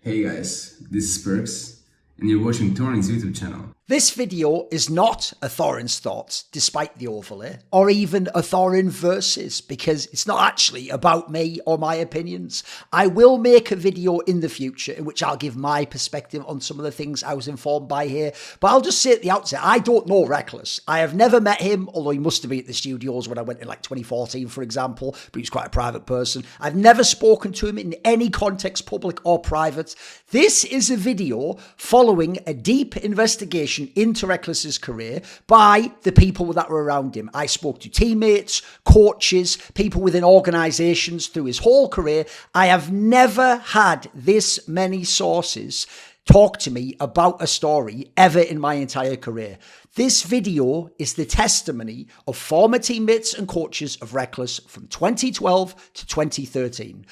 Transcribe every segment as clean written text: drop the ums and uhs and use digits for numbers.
Hey guys, this is Perks, and you're watching Thorin's YouTube channel. This video is not a Thorin's thoughts, despite the overlay, or even a Thorin versus, because it's not actually about me or my opinions. I will make a video in the future in which I'll give my perspective on some of the things I was informed by here, but I'll just say at the outset, I don't know Rekkles. I have never met him, although he must have been at the studios when I went in like 2014, for example, but he's quite a private person. I've never spoken to him in any context, public or private. This is a video following a deep investigation into Rekkles' career by the people that were around him. I spoke to teammates, coaches, people within organizations through his whole career. I have never had this many sources talk to me about a story ever in my entire career. This video is the testimony of former teammates and coaches of Rekkles from 2012 to 2013.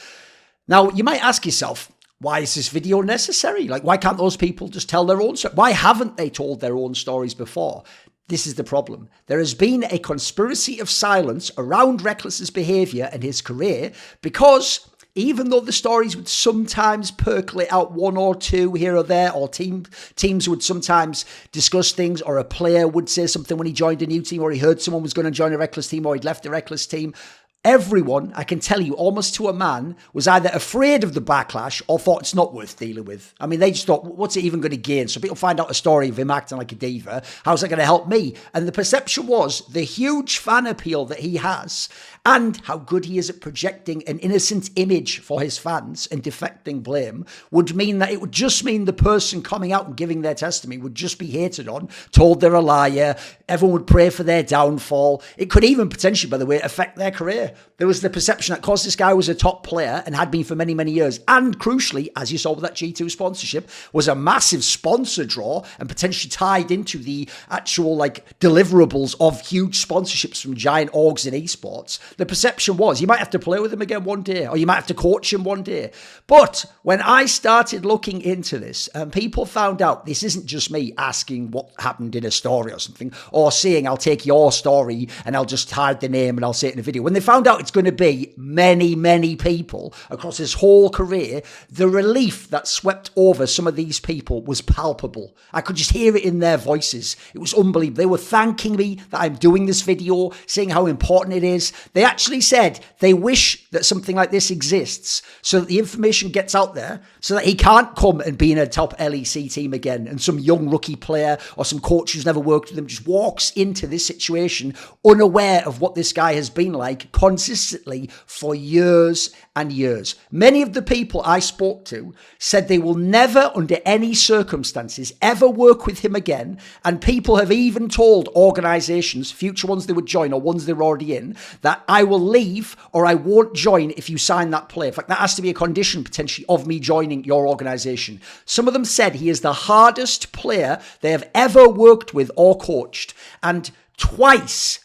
Now, you might ask yourself, why is this video necessary? Like, why can't those people just tell their own story? Why haven't they told their own stories before? This is the problem. There has been a conspiracy of silence around Rekkles' behavior and his career because even though the stories would sometimes percolate out one or two here or there, or teams would sometimes discuss things, or a player would say something when he joined a new team, or he heard someone was going to join a Rekkles team, or he'd left the Rekkles team, everyone, I can tell you, almost to a man, was either afraid of the backlash or thought it's not worth dealing with. I mean, they just thought, what's it even going to gain? So people find out a story of him acting like a diva. How's that going to help me? And the perception was the huge fan appeal that he has and how good he is at projecting an innocent image for his fans and deflecting blame would mean that it would just mean the person coming out and giving their testimony would just be hated on, told they're a liar, everyone would pray for their downfall. It could even potentially, by the way, affect their career. There was the perception that because this guy was a top player and had been for many, many years, and crucially, as you saw with that G2 sponsorship, was a massive sponsor draw and potentially tied into the actual deliverables of huge sponsorships from giant orgs in esports. The perception was you might have to play with him again one day, or you might have to coach him one day. But when I started looking into this, and people found out this isn't just me asking what happened in a story or something, or saying I'll take your story and I'll just hide the name and I'll say it in a video. When they found out it's going to be many, many people across his whole career, the relief that swept over some of these people was palpable. I could just hear it in their voices. It was unbelievable. They were thanking me that I'm doing this video, saying how important it is. They actually said they wish that something like this exists so that the information gets out there so that he can't come and be in a top LEC team again and some young rookie player or some coach who's never worked with him just walks into this situation unaware of what this guy has been like consistently for years and years. Many of the people I spoke to said they will never, under any circumstances, ever work with him again. And people have even told organizations, future ones they would join or ones they're already in, that I will leave or I won't join if you sign that player. In fact, that has to be a condition potentially of me joining your organization. Some of them said he is the hardest player they have ever worked with or coached. And twice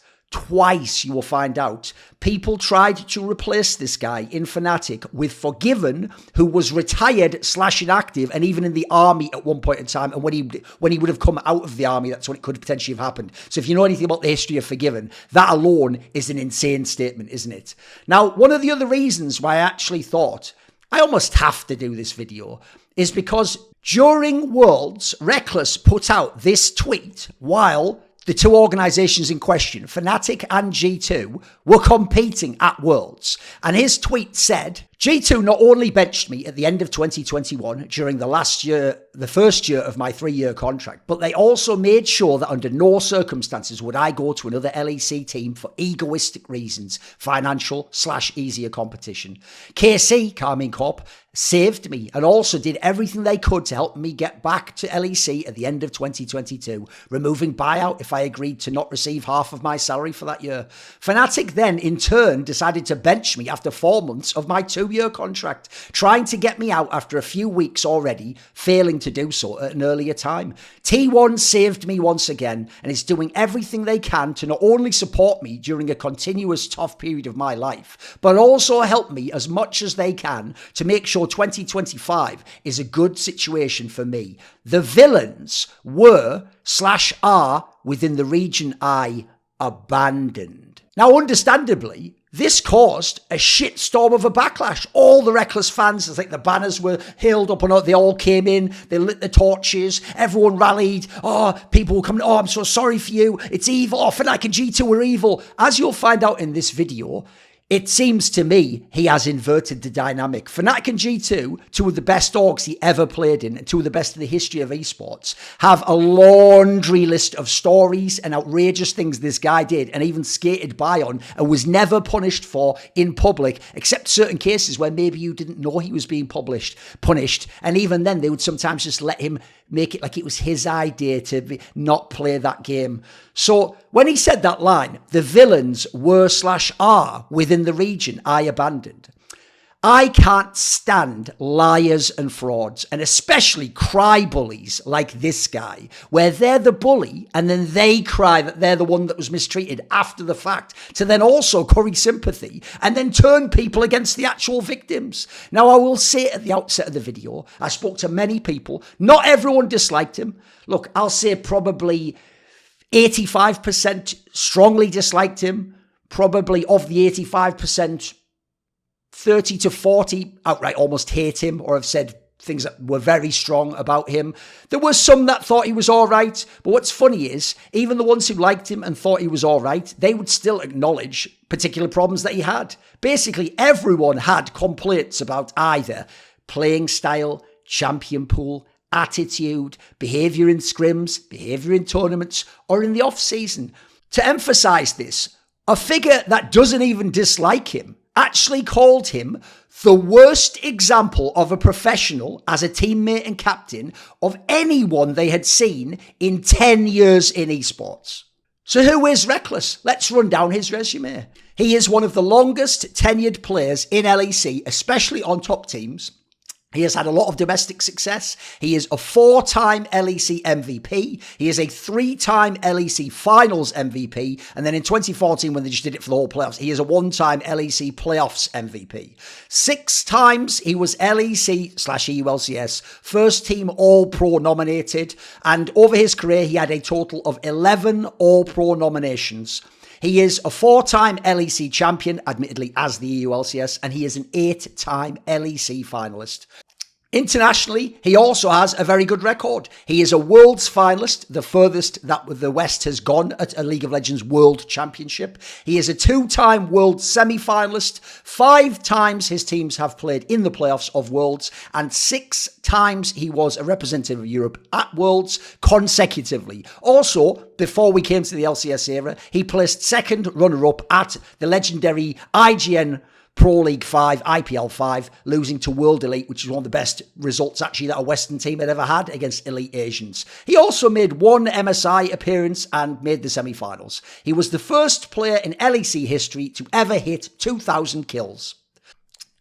you will find out, people tried to replace this guy in FNATIC with Forgiven, who was retired / inactive and even in the army at one point in time. And when he would have come out of the army, that's when it could potentially have happened. So if you know anything about the history of Forgiven, that alone is an insane statement, isn't it? Now, one of the other reasons why I actually thought I almost have to do this video is because during Worlds, Rekkles put out this tweet while the two organizations in question, FNATIC and G2, were competing at Worlds. And his tweet said, G2 not only benched me at the end of 2021 during the first year of my 3-year contract, but they also made sure that under no circumstances would I go to another LEC team for egoistic reasons, financial / easier competition. KC, Karmine Corp, saved me and also did everything they could to help me get back to LEC at the end of 2022, removing buyout if I agreed to not receive half of my salary for that year. FNATIC then, in turn, decided to bench me after 4 months of my 2-year contract, trying to get me out after a few weeks already, failing to do so at an earlier time. T1 saved me once again and is doing everything they can to not only support me during a continuous tough period of my life, but also help me as much as they can to make sure 2025 is a good situation for me. The villains were / are within the region I abandoned. Now, understandably, This caused a shitstorm of a backlash. All the Rekkles fans, it's like the banners were held up and they all came in, they lit the torches, everyone rallied. Oh, people were coming, oh, I'm so sorry for you, it's evil, oh, FNATIC and G2 are evil. As you'll find out in this video, it seems to me he has inverted the dynamic. FNATIC and G2, two of the best orgs he ever played in, and two of the best in the history of esports, have a laundry list of stories and outrageous things this guy did and even skated by on and was never punished for in public, except certain cases where maybe you didn't know he was being punished. And even then, they would sometimes just let him make it like it was his idea to not play that game. So when he said that line, the villains were/are within the region I abandoned. I can't stand liars and frauds, and especially cry bullies like this guy, where they're the bully and then they cry that they're the one that was mistreated after the fact, to then also curry sympathy and then turn people against the actual victims. Now, I will say at the outset of the video, I spoke to many people. Not everyone disliked him. Look, I'll say probably 85% strongly disliked him. Probably of the 85%, 30 to 40 outright almost hate him or have said things that were very strong about him. There were some that thought he was all right. But what's funny is, even the ones who liked him and thought he was all right, they would still acknowledge particular problems that he had. Basically, everyone had complaints about either playing style, champion pool, attitude, behaviour in scrims, behaviour in tournaments, or in the off-season. To emphasise this, a figure that doesn't even dislike him actually called him the worst example of a professional as a teammate and captain of anyone they had seen in 10 years in esports. So who is Rekkles? Let's run down his resume. He is one of the longest tenured players in LEC, especially on top teams. He has had a lot of domestic success. He is a 4-time LEC MVP. He is a 3-time LEC Finals MVP. And then in 2014, when they just did it for the whole playoffs, he is a 1-time LEC Playoffs MVP. 6 times he was LEC/EULCS First Team All-Pro nominated. And over his career, he had a total of 11 All-Pro nominations. He is a 4-time LEC champion, admittedly as the EULCS, and he is an 8-time LEC finalist. Internationally, he also has a very good record. He is a Worlds finalist, the furthest that the West has gone at a League of Legends World Championship. He is a 2-time World semi-finalist. 5 times his teams have played in the playoffs of Worlds, and 6 times he was a representative of Europe at Worlds consecutively. Also, before we came to the LCS era, he placed second runner-up at the legendary IGN Pro League 5, IPL 5, losing to World Elite, which is one of the best results actually that a Western team had ever had against elite Asians. He also made 1 MSI appearance and made the semi-finals. He was the first player in LEC history to ever hit 2,000 kills.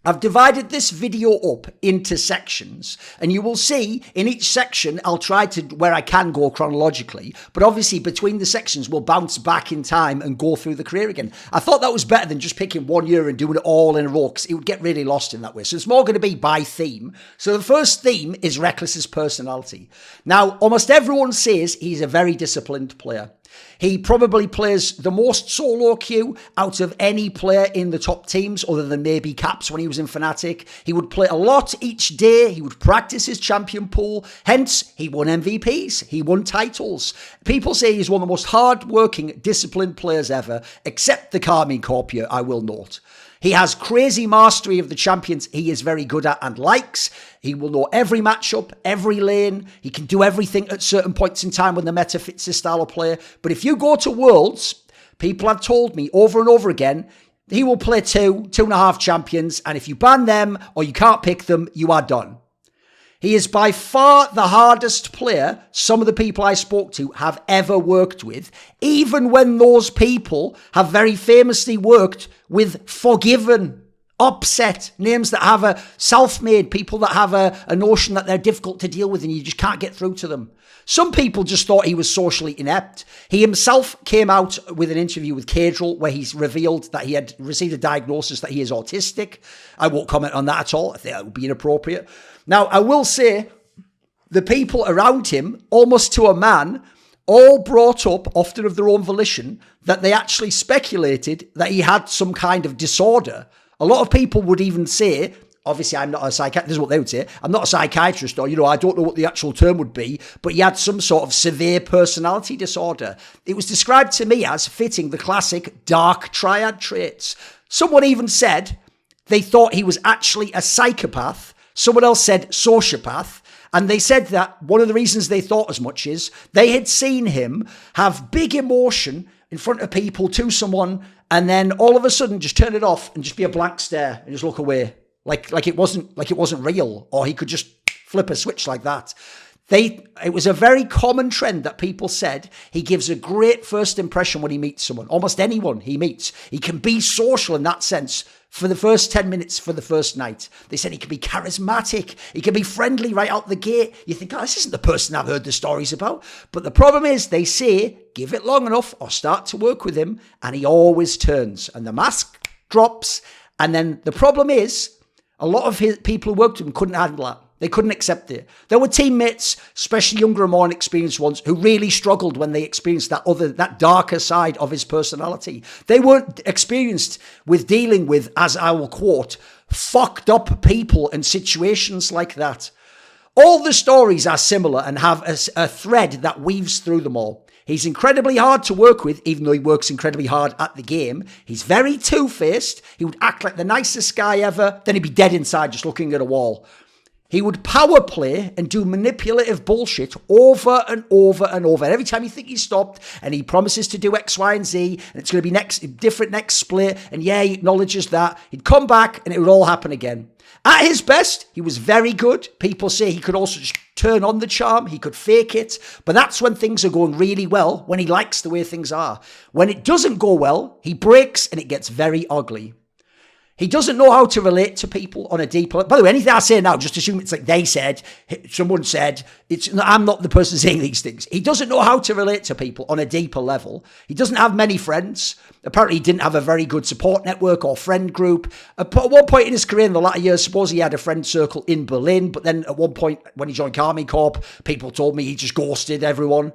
I've divided this video up into sections, and you will see in each section, I'll try to, where I can go chronologically, but obviously between the sections, we'll bounce back in time and go through the career again. I thought that was better than just picking 1 year and doing it all in a row, because it would get really lost in that way. So it's more going to be by theme. So the first theme is Rekkles' personality. Now, almost everyone says he's a very disciplined player. He probably plays the most solo queue out of any player in the top teams, other than maybe Caps when he was in FNATIC. He would play a lot each day. He would practice his champion pool. Hence, he won MVPs. He won titles. People say he's one of the most hard-working, disciplined players ever, except the Karmine Corp here, I will note. He has crazy mastery of the champions he is very good at and likes. He will know every matchup, every lane. He can do everything at certain points in time when the meta fits his style of play. But if you go to Worlds, people have told me over and over again, he will play 2.5 champions. And if you ban them or you can't pick them, you are done. He is by far the hardest player some of the people I spoke to have ever worked with, even when those people have very famously worked with Forgiven, Upset, names that have a self-made, people that have a notion that they're difficult to deal with and you just can't get through to them. Some people just thought he was socially inept. He himself came out with an interview with Caitlyn where he's revealed that he had received a diagnosis that he is autistic. I won't comment on that at all. I think that would be inappropriate. Now, I will say the people around him, almost to a man, all brought up, often of their own volition, that they actually speculated that he had some kind of disorder. A lot of people would even say, obviously I'm not a psychiatrist, this is what they would say, I'm not a psychiatrist, or, I don't know what the actual term would be, but he had some sort of severe personality disorder. It was described to me as fitting the classic dark triad traits. Someone even said they thought he was actually a psychopath. Someone else said sociopath. And they said that one of the reasons they thought as much is they had seen him have big emotion in front of people to someone, and then all of a sudden just turn it off and just be a blank stare and just look away. Like it wasn't real, or he could just flip a switch like that. It was a very common trend that people said he gives a great first impression when he meets someone. Almost anyone he meets, he can be social in that sense for the first 10 minutes for the first night. They said he can be charismatic, he can be friendly right out the gate. You think, this isn't the person I've heard the stories about. But the problem is, they say, give it long enough or start to work with him, and he always turns. And the mask drops. And then the problem is, a lot of his people who worked with him couldn't handle that. They couldn't accept it. There were teammates, especially younger and more inexperienced ones, who really struggled when they experienced that darker side of his personality. They weren't experienced with dealing with, as I will quote, fucked up people and situations like that. All the stories are similar and have a thread that weaves through them all. He's incredibly hard to work with, even though he works incredibly hard at the game. He's very two-faced. He would act like the nicest guy ever, then he'd be dead inside just looking at a wall. He would power play and do manipulative bullshit over and over and over. And every time you think he's stopped and he promises to do X, Y, and Z, and it's going to be different next split, and he acknowledges that, he'd come back and it would all happen again. At his best, he was very good. People say he could also just turn on the charm. He could fake it. But that's when things are going really well, when he likes the way things are. When it doesn't go well, he breaks and it gets very ugly. He doesn't know how to relate to people on a deeper level. By the way, anything I say now, just assume it's like they said, someone said, I'm not the person saying these things. He doesn't know how to relate to people on a deeper level. He doesn't have many friends. Apparently, he didn't have a very good support network or friend group. At one point in his career, in the latter years, suppose he had a friend circle in Berlin. But then at one point, when he joined Karmine Corp, people told me he just ghosted everyone.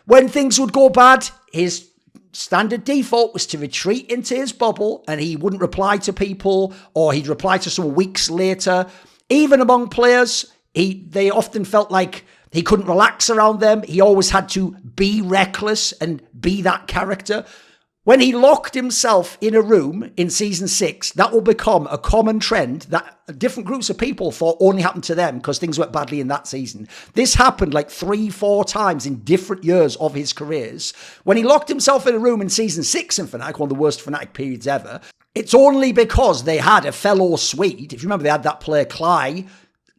When things would go bad, his standard default was to retreat into his bubble, and he wouldn't reply to people, or he'd reply to someone weeks later. Even among players, they often felt like he couldn't relax around them. He always had to be reckless and be that character. When he locked himself in a room in Season 6, that will become a common trend that different groups of people thought only happened to them because things went badly in that season. This happened like 3-4 times in different years of his careers. When he locked himself in a room in Season 6 in FNATIC, one of the worst FNATIC periods ever, it's only because they had a fellow Swede. If you remember, they had that player Klaj,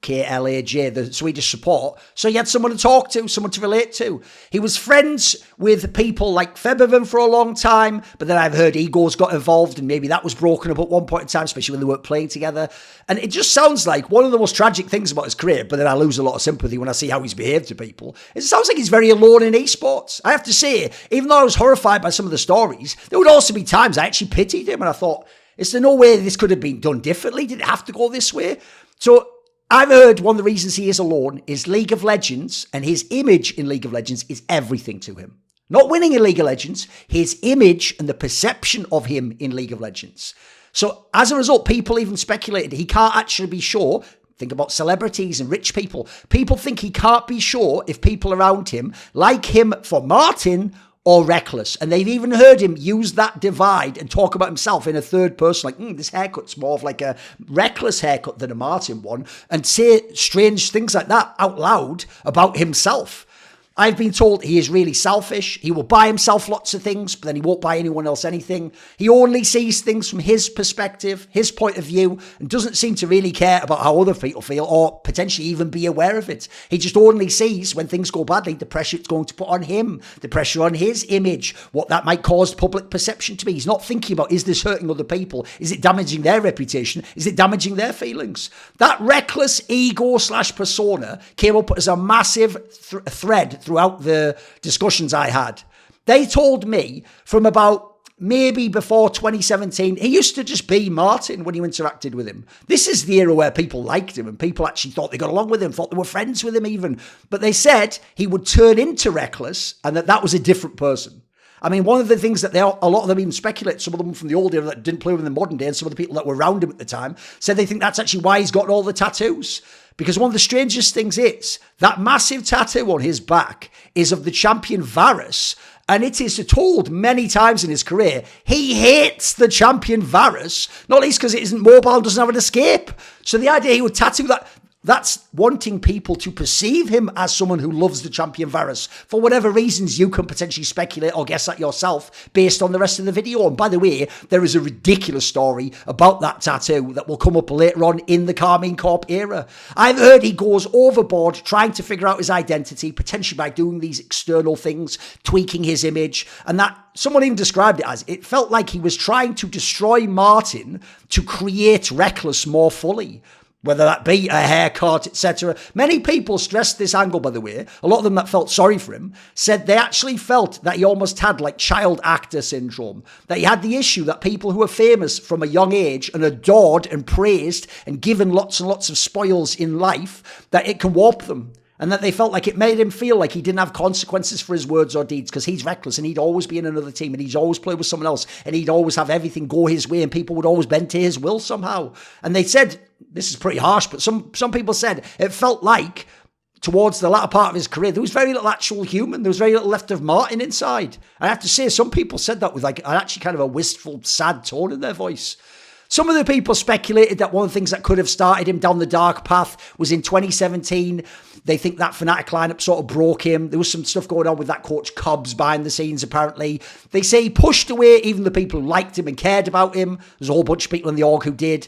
K-L-A-J, the Swedish support. So he had someone to talk to, someone to relate to. He was friends with people like Febevan for a long time, but then I've heard egos got involved and maybe that was broken up at one point in time, especially when they weren't playing together. And it just sounds like one of the most tragic things about his career, but then I lose a lot of sympathy when I see how he's behaved to people. It sounds like he's very alone in esports. I have to say, even though I was horrified by some of the stories, there would also be times I actually pitied him and I thought, is there no way this could have been done differently? Did it have to go this way? So I've heard one of the reasons he is alone is League of Legends, and his image in League of Legends is everything to him. Not winning in League of Legends, his image and the perception of him in League of Legends. So as a result, people even speculated he can't actually be sure. Think about celebrities and rich people. People think he can't be sure if people around him like him for Martin or Rekkles. And they've even heard him use that divide and talk about himself in a third person, like, this haircut's more of like a Rekkles haircut than a Martin one, and say strange things like that out loud about himself. I've been told he is really selfish. He will buy himself lots of things, but then he won't buy anyone else anything. He only sees things from his perspective, his point of view, and doesn't seem to really care about how other people feel or potentially even be aware of it. He just only sees when things go badly, the pressure it's going to put on him, the pressure on his image, what that might cause public perception to be. He's not thinking about, is this hurting other people? Is it damaging their reputation? Is it damaging their feelings? That reckless ego/persona came up as a massive thread throughout the discussions I had. They told me from about maybe before 2017, he used to just be Martin when you interacted with him. This is the era where people liked him and people actually thought they got along with him, thought they were friends with him even. But they said he would turn into Rekkles and that was a different person. I mean, one of the things that a lot of them even speculate, some of them from the old era that didn't play with him in the modern day, and some of the people that were around him at the time, said they think that's actually why he's gotten all the tattoos. Because one of the strangest things is that massive tattoo on his back is of the champion Varus. And it is told many times in his career, he hates the champion Varus, not least because it isn't mobile and doesn't have an escape. So the idea he would tattoo that, that's wanting people to perceive him as someone who loves the champion Varus. For whatever reasons, you can potentially speculate or guess that yourself based on the rest of the video. And by the way, there is a ridiculous story about that tattoo that will come up later on in the Karmine Corp era. I've heard he goes overboard trying to figure out his identity, potentially by doing these external things, tweaking his image, and that someone even described it as, it felt like he was trying to destroy Martin to create Rekkles more fully. Whether that be a haircut, etc. Many people stressed this angle, by the way. A lot of them that felt sorry for him said they actually felt that he almost had like child actor syndrome. That he had the issue that people who are famous from a young age and adored and praised and given lots and lots of spoils in life, that it can warp them. And that they felt like it made him feel like he didn't have consequences for his words or deeds because he's Rekkles and he'd always be in another team and he'd always play with someone else and he'd always have everything go his way and people would always bend to his will somehow. And they said, this is pretty harsh, but some people said it felt like towards the latter part of his career, there was very little actual human. There was very little left of Martin inside. I have to say, some people said that with like actually kind of a wistful, sad tone in their voice. Some of the people speculated that one of the things that could have started him down the dark path was in 2017. They think that FNATIC lineup sort of broke him. There was some stuff going on with that coach Cubs behind the scenes, apparently. They say he pushed away even the people who liked him and cared about him. There's a whole bunch of people in the org who did.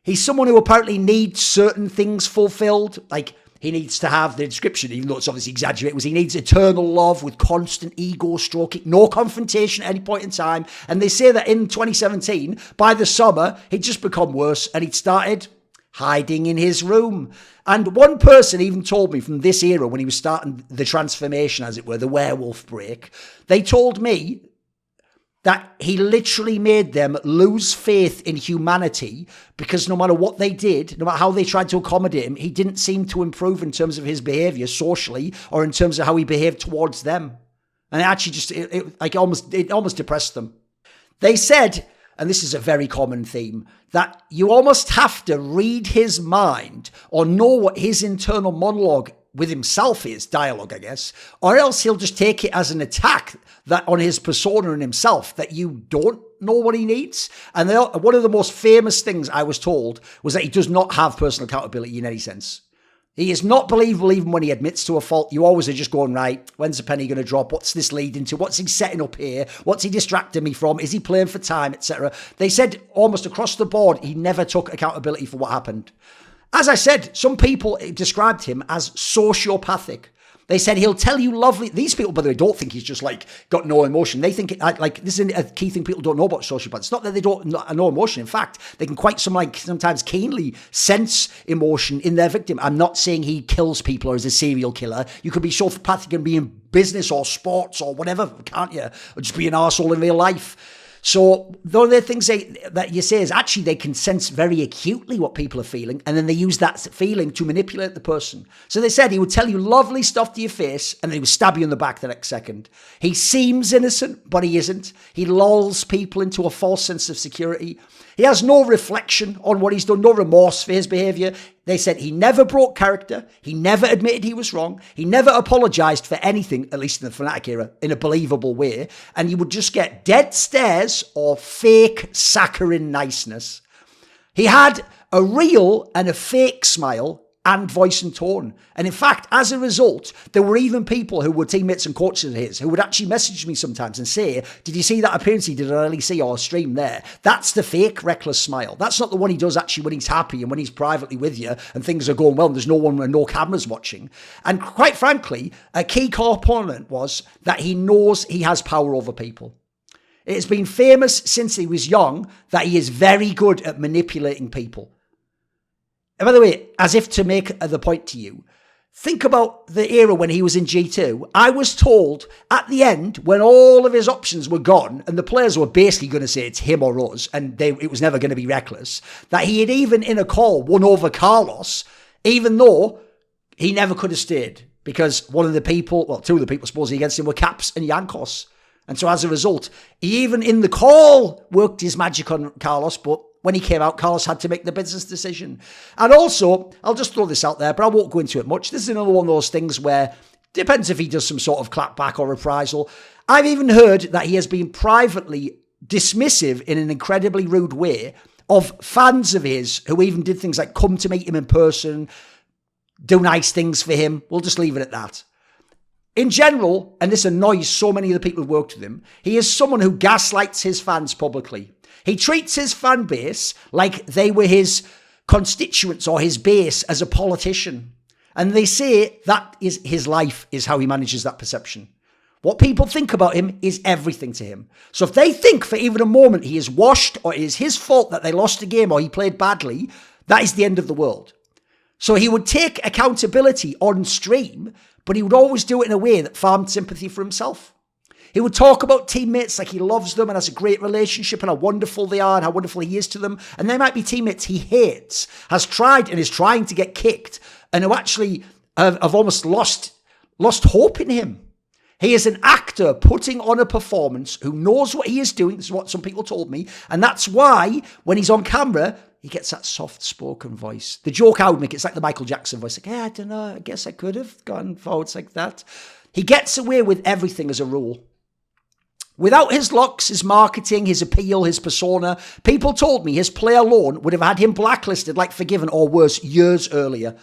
He's someone who apparently needs certain things fulfilled. Like, he needs to have the description, even though it's obviously exaggerated, was he needs eternal love with constant ego stroking, no confrontation at any point in time. And they say that in 2017, by the summer, he'd just become worse and he'd started hiding in his room. And one person even told me from this era, when he was starting the transformation, as it were, the werewolf break, they told me that he literally made them lose faith in humanity because no matter what they did, no matter how they tried to accommodate him, he didn't seem to improve in terms of his behavior socially or in terms of how he behaved towards them. And it actually just, it almost depressed them. They said, and this is a very common theme, that you almost have to read his mind or know what his internal monologue with himself is, dialogue, I guess, or else he'll just take it as an attack that on his persona and himself that you don't know what he needs. And one of the most famous things I was told was that he does not have personal accountability in any sense. He is not believable even when he admits to a fault. You always are just going, right, when's the penny going to drop? What's this leading to? What's he setting up here? What's he distracting me from? Is he playing for time, etc.? They said almost across the board, he never took accountability for what happened. As I said, some people described him as sociopathic. They said he'll tell you lovely... These people, by the way, don't think he's just like got no emotion. They think, like, this is a key thing people don't know about sociopaths. It's not that they don't know emotion. In fact, they can quite sometimes keenly sense emotion in their victim. I'm not saying he kills people or is a serial killer. You could be sociopathic and be in business or sports or whatever, can't you? Or just be an arsehole in real life. So one of the things that you say is actually they can sense very acutely what people are feeling, and then they use that feeling to manipulate the person. So they said he would tell you lovely stuff to your face, and then he would stab you in the back the next second. He seems innocent, but he isn't. He lulls people into a false sense of security. He has no reflection on what he's done, no remorse for his behaviour. They said he never broke character. He never admitted he was wrong. He never apologised for anything, at least in the FNATIC era, in a believable way. And you would just get dead stares or fake saccharine niceness. He had a real and a fake smile and voice and tone. And in fact, as a result, there were even people who were teammates and coaches of his who would actually message me sometimes and say, did you see that appearance he did on LEC or stream there? That's the fake Rekkles smile. That's not the one he does actually when he's happy and when he's privately with you and things are going well and there's no one and no cameras watching. And quite frankly, a key component was that he knows he has power over people. It has been famous since he was young that he is very good at manipulating people. And by the way, as if to make the point to you, Think about the era when he was in G2. I was told at the end, when all of his options were gone and the players were basically going to say it's him or us, and it was never going to be Rekkles, that he had even in a call won over Carlos, even though he never could have stayed because one of the people, well, two of the people supposedly against him were Caps and Yankos. And so as a result, he even in the call worked his magic on Carlos, but when he came out, Carlos had to make the business decision. And also, I'll just throw this out there, but I won't go into it much. This is another one of those things where, depends if he does some sort of clapback or reprisal. I've even heard that he has been privately dismissive in an incredibly rude way of fans of his who even did things like come to meet him in person, do nice things for him. We'll just leave it at that. In general, and this annoys so many of the people who worked with him, he is someone who gaslights his fans publicly. He treats his fan base like they were his constituents or his base as a politician. And they say that is his life, is how he manages that perception. What people think about him is everything to him. So if they think for even a moment he is washed or it is his fault that they lost a game or he played badly, that is the end of the world. So he would take accountability on stream, but he would always do it in a way that farmed sympathy for himself. He would talk about teammates like he loves them and has a great relationship and how wonderful they are and how wonderful he is to them. And there might be teammates he hates, has tried and is trying to get kicked, and who actually have almost lost hope in him. He is an actor putting on a performance who knows what he is doing. This is what some people told me. And that's why when he's on camera, he gets that soft-spoken voice. The joke I would make, it's like the Michael Jackson voice. Like, I don't know, I guess I could have gone forwards like that. He gets away with everything as a rule. Without his looks, his marketing, his appeal, his persona, people told me his play alone would have had him blacklisted like Forgiven or worse years earlier.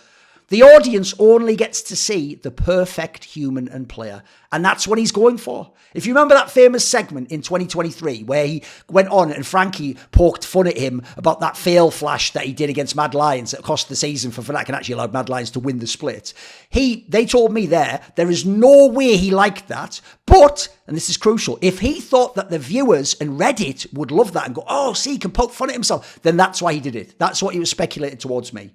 The audience only gets to see the perfect human and player, and that's what he's going for. If you remember that famous segment in 2023 where he went on and Frankie poked fun at him about that fail flash that he did against Mad Lions that cost the season for FNATIC and actually allowed Mad Lions to win the split, they told me there is no way he liked that, but, and this is crucial, if he thought that the viewers and Reddit would love that and go, oh, see, he can poke fun at himself, then that's why he did it. That's what he was speculating towards me.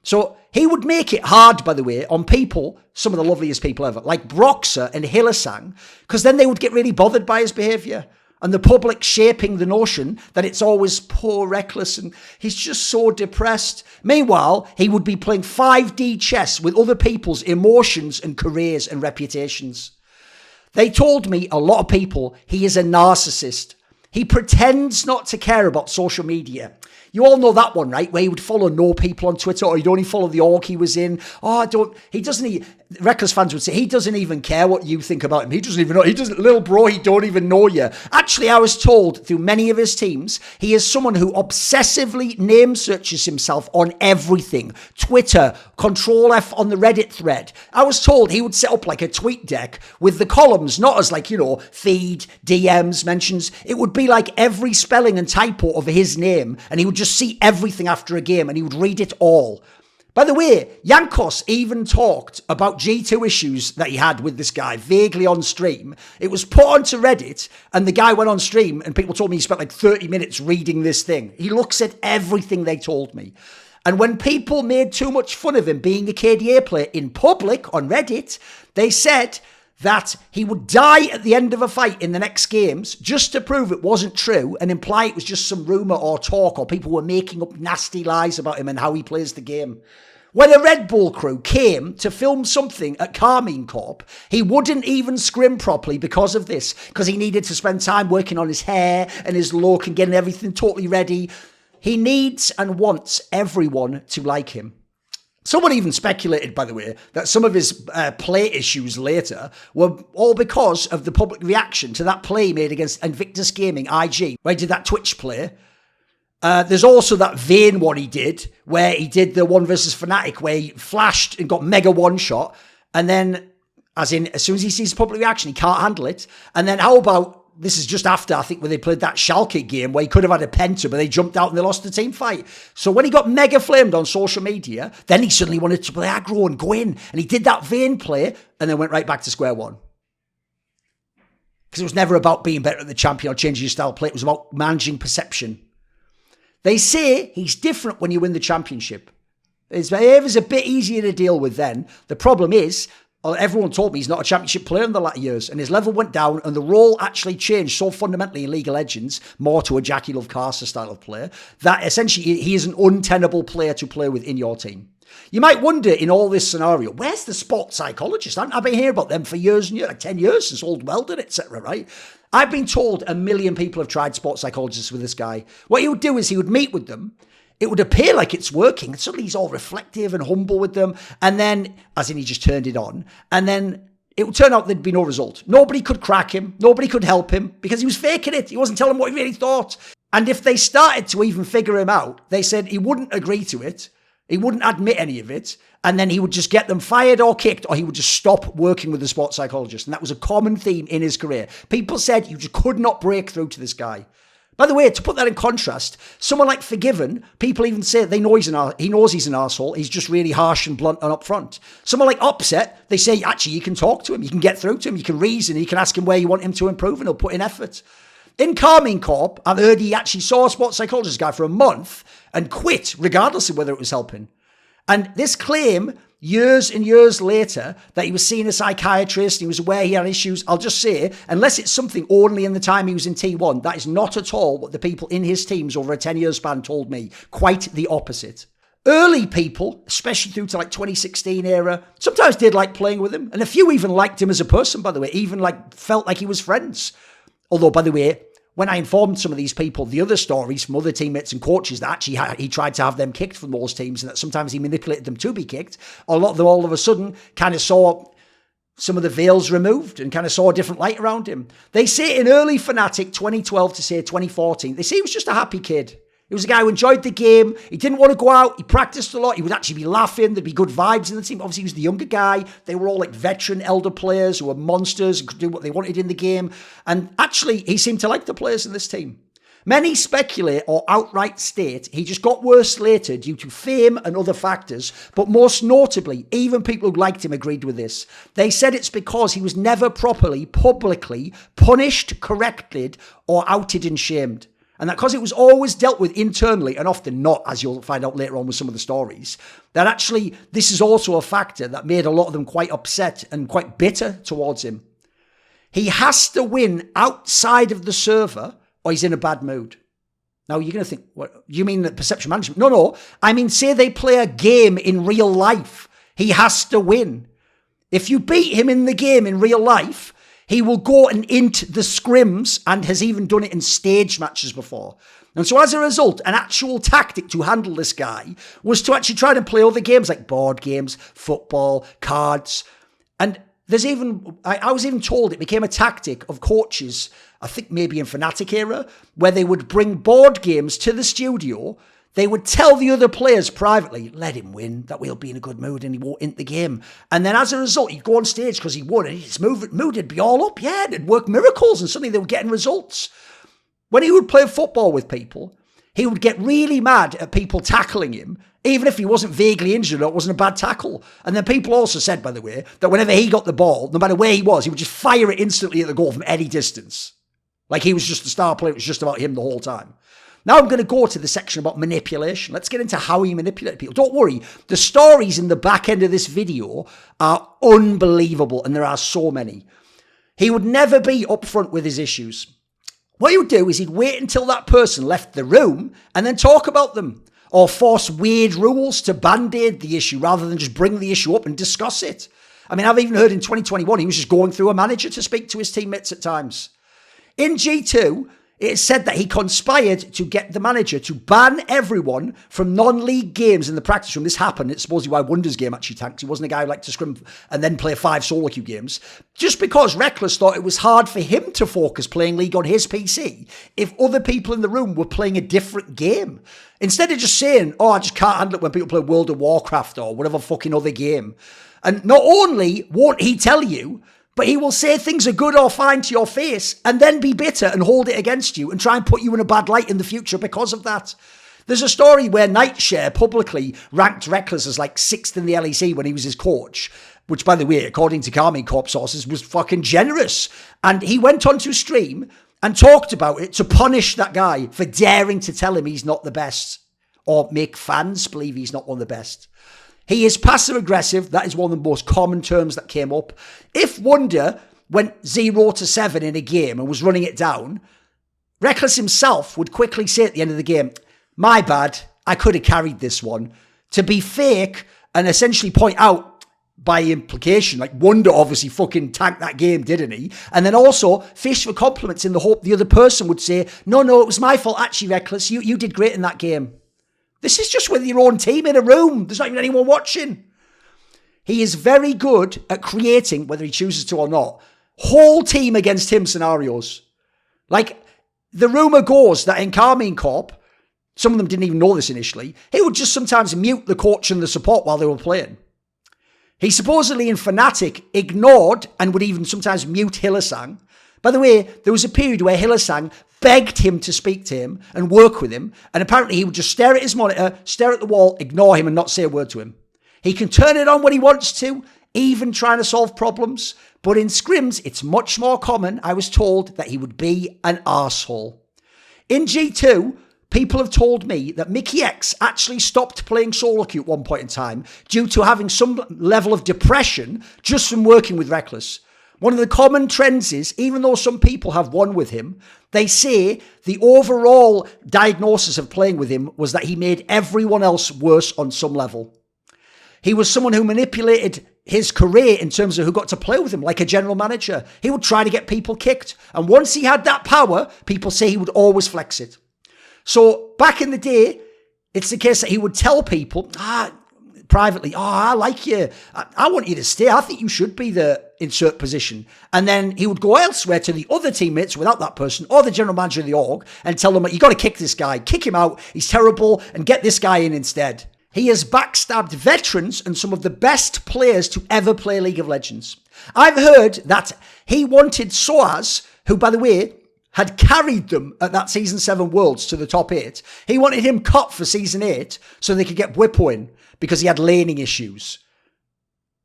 So he would make it hard, by the way, on people, some of the loveliest people ever, like Broxer and Hylissang, because then they would get really bothered by his behaviour. And the public shaping the notion that it's always poor Rekkles and he's just so depressed. Meanwhile, he would be playing 5D chess with other people's emotions and careers and reputations. They told me, a lot of people, he is a narcissist. He pretends not to care about social media. You all know that one, right? Where he would follow no people on Twitter, or he'd only follow the org he was in. Rekkles fans would say, he doesn't even care what you think about him. He doesn't even know. Little bro, he don't even know you. Actually, I was told through many of his teams, he is someone who obsessively name searches himself on everything. Twitter, Control F on the Reddit thread. I was told he would set up like a tweet deck with the columns, not as like, feed, DMs, mentions. It would be like every spelling and typo of his name, and he would just see everything after a game and he would read it all. By the way, Yankos even talked about G2 issues that he had with this guy vaguely on stream. It was put onto Reddit and the guy went on stream and people told me he spent like 30 minutes reading this thing. He looks at everything they told me. And when people made too much fun of him being a KDA player in public on Reddit, they said that he would die at the end of a fight in the next games just to prove it wasn't true and imply it was just some rumour or talk or people were making up nasty lies about him and how he plays the game. When a Red Bull crew came to film something at Karmine Corp, he wouldn't even scrim properly because of this, because he needed to spend time working on his hair and his look and getting everything totally ready. He needs and wants everyone to like him. Someone even speculated, by the way, that some of his play issues later were all because of the public reaction to that play made against Invictus Gaming IG, where he did that Twitch play. There's also that Vayne one he did, where he did the one versus FNATIC, where he flashed and got mega one-shot, and then, as soon as he sees public reaction, he can't handle it. And then how about, this is just after, I think, when they played that Schalke game where he could have had a penta, but they jumped out and they lost the team fight. So when he got mega flamed on social media, then he suddenly wanted to play aggro and go in. And he did that Vayne play and then went right back to square one. Because it was never about being better at the champion or changing your style of play. It was about managing perception. They say he's different when you win the championship. His behaviour's a bit easier to deal with then. The problem is, everyone told me he's not a championship player in the latter years, and his level went down, and the role actually changed so fundamentally in League of Legends, more to a Jackie Love Carter style of player, that essentially he is an untenable player to play with in your team. You might wonder in all this scenario, where's the sports psychologist? I've been hearing about them for years and years, like 10 years since Old Weldon, etc., right? I've been told 1 million people have tried sports psychologists with this guy. What he would do is he would meet with them. It would appear like it's working. Suddenly he's all reflective and humble with them. And then, as in he just turned it on. And then it would turn out there'd be no result. Nobody could crack him. Nobody could help him because he was faking it. He wasn't telling them what he really thought. And if they started to even figure him out, they said he wouldn't agree to it. He wouldn't admit any of it. And then he would just get them fired or kicked, or he would just stop working with the sports psychologist. And that was a common theme in his career. People said you just could not break through to this guy. By the way, to put that in contrast, someone like Forgiven, people even say he knows he's an arsehole. He's just really harsh and blunt and upfront. Someone like Upset, they say, actually, you can talk to him. You can get through to him. You can reason. You can ask him where you want him to improve, and he'll put in effort. In Karmine Corp, I've heard he actually saw a sports psychologist guy for a month and quit, regardless of whether it was helping. And this claim, years and years later, that he was seeing a psychiatrist, he was aware he had issues, I'll just say, unless it's something only in the time he was in T1, that is not at all what the people in his teams over a 10-year span told me. Quite the opposite. Early people, especially through to like 2016 era, sometimes did like playing with him. And a few even liked him as a person, by the way, even like felt like he was friends. Although, by the way, when I informed some of these people, the other stories from other teammates and coaches that actually he tried to have them kicked from those teams and that sometimes he manipulated them to be kicked, a lot of them all of a sudden kind of saw some of the veils removed and kind of saw a different light around him. They say in early FNATIC 2012 to say 2014, they say he was just a happy kid. He was a guy who enjoyed the game. He didn't want to go out. He practiced a lot. He would actually be laughing. There'd be good vibes in the team. Obviously, he was the younger guy. They were all like veteran elder players who were monsters and could do what they wanted in the game. And actually, he seemed to like the players in this team. Many speculate or outright state he just got worse later due to fame and other factors, but most notably, even people who liked him agreed with this. They said it's because he was never properly, publicly punished, corrected, or outed and shamed. And that because it was always dealt with internally and often not, as you'll find out later on with some of the stories, that actually this is also a factor that made a lot of them quite upset and quite bitter towards him. He has to win outside of the server or he's in a bad mood. Now you're going to think, what, you mean the perception management? No. I mean, say they play a game in real life. He has to win. If you beat him in the game in real life, he will go and int the scrims and has even done it in stage matches before. And so as a result, an actual tactic to handle this guy was to actually try to play other games like board games, football, cards. And there's even, I was even told it became a tactic of coaches, I think maybe in FNATIC era, where they would bring board games to the studio. They would tell the other players privately, let him win, that we'll be in a good mood and he won't int the game. And then as a result, he'd go on stage because he won and his mood would be all up. Yeah, it'd work miracles and suddenly they were getting results. When he would play football with people, he would get really mad at people tackling him, even if he wasn't vaguely injured or it wasn't a bad tackle. And then people also said, by the way, that whenever he got the ball, no matter where he was, he would just fire it instantly at the goal from any distance. Like he was just the star player, it was just about him the whole time. Now I'm going to go to the section about manipulation. Let's get into how he manipulated people. Don't worry, the stories in the back end of this video are unbelievable, and there are so many. He would never be upfront with his issues. What he would do is he'd wait until that person left the room and then talk about them, or force weird rules to band-aid the issue rather than just bring the issue up and discuss it. I mean, I've even heard in 2021 he was just going through a manager to speak to his teammates at times. In G2, it is said that he conspired to get the manager to ban everyone from non-league games in the practice room. This happened. It's supposedly why Wonder's game actually tanked. He wasn't a guy who liked to scrim and then play 5 solo queue games. Just because Rekkles thought it was hard for him to focus playing League on his PC if other people in the room were playing a different game. Instead of just saying, oh, I just can't handle it when people play World of Warcraft or whatever fucking other game. And not only won't he tell you, but he will say things are good or fine to your face and then be bitter and hold it against you and try and put you in a bad light in the future because of that. There's a story where Nightshare publicly ranked Rekkles as like 6th in the LEC when he was his coach, which, by the way, according to Karmine Corp sources, was fucking generous. And he went onto stream and talked about it to punish that guy for daring to tell him he's not the best. or make fans believe he's not one of the best. He is passive-aggressive. That is one of the most common terms that came up. If Wonder went 0-7 in a game and was running it down, Rekkles himself would quickly say at the end of the game, my bad, I could have carried this one. To be fake and essentially point out by implication, like Wonder obviously fucking tanked that game, didn't he? And then also fish for compliments in the hope the other person would say, no, it was my fault actually, Rekkles. You did great in that game. This is just with your own team in a room. There's not even anyone watching. He is very good at creating, whether he chooses to or not, whole team against him scenarios. Like, the rumour goes that in Karmine Corp, some of them didn't even know this initially, he would just sometimes mute the coach and the support while they were playing. He supposedly in FNATIC ignored and would even sometimes mute Hylissang. By the way, there was a period where Hylissang begged him to speak to him and work with him, and apparently he would just stare at his monitor, stare at the wall, ignore him and not say a word to him. He can turn it on when he wants to, even trying to solve problems, but in scrims it's much more common, I was told, that he would be an arsehole. In G2, people have told me that Mickey X actually stopped playing solo queue at one point in time due to having some level of depression just from working with Rekkles. One of the common trends is, even though some people have won with him, they say the overall diagnosis of playing with him was that he made everyone else worse on some level. He was someone who manipulated his career in terms of who got to play with him, like a general manager. He would try to get people kicked. And once he had that power, people say he would always flex it. So back in the day, it's the case that he would tell people, privately, I like you. I want you to stay. I think you should be the insert position. And then he would go elsewhere to the other teammates without that person or the general manager of the org and tell them, you got to kick this guy, kick him out. He's terrible and get this guy in instead. He has backstabbed veterans and some of the best players to ever play League of Legends. I've heard that he wanted Soaz, who, by the way, had carried them at that Season 7 Worlds to the top 8. He wanted him cut for Season 8 so they could get Whippo in because he had laning issues.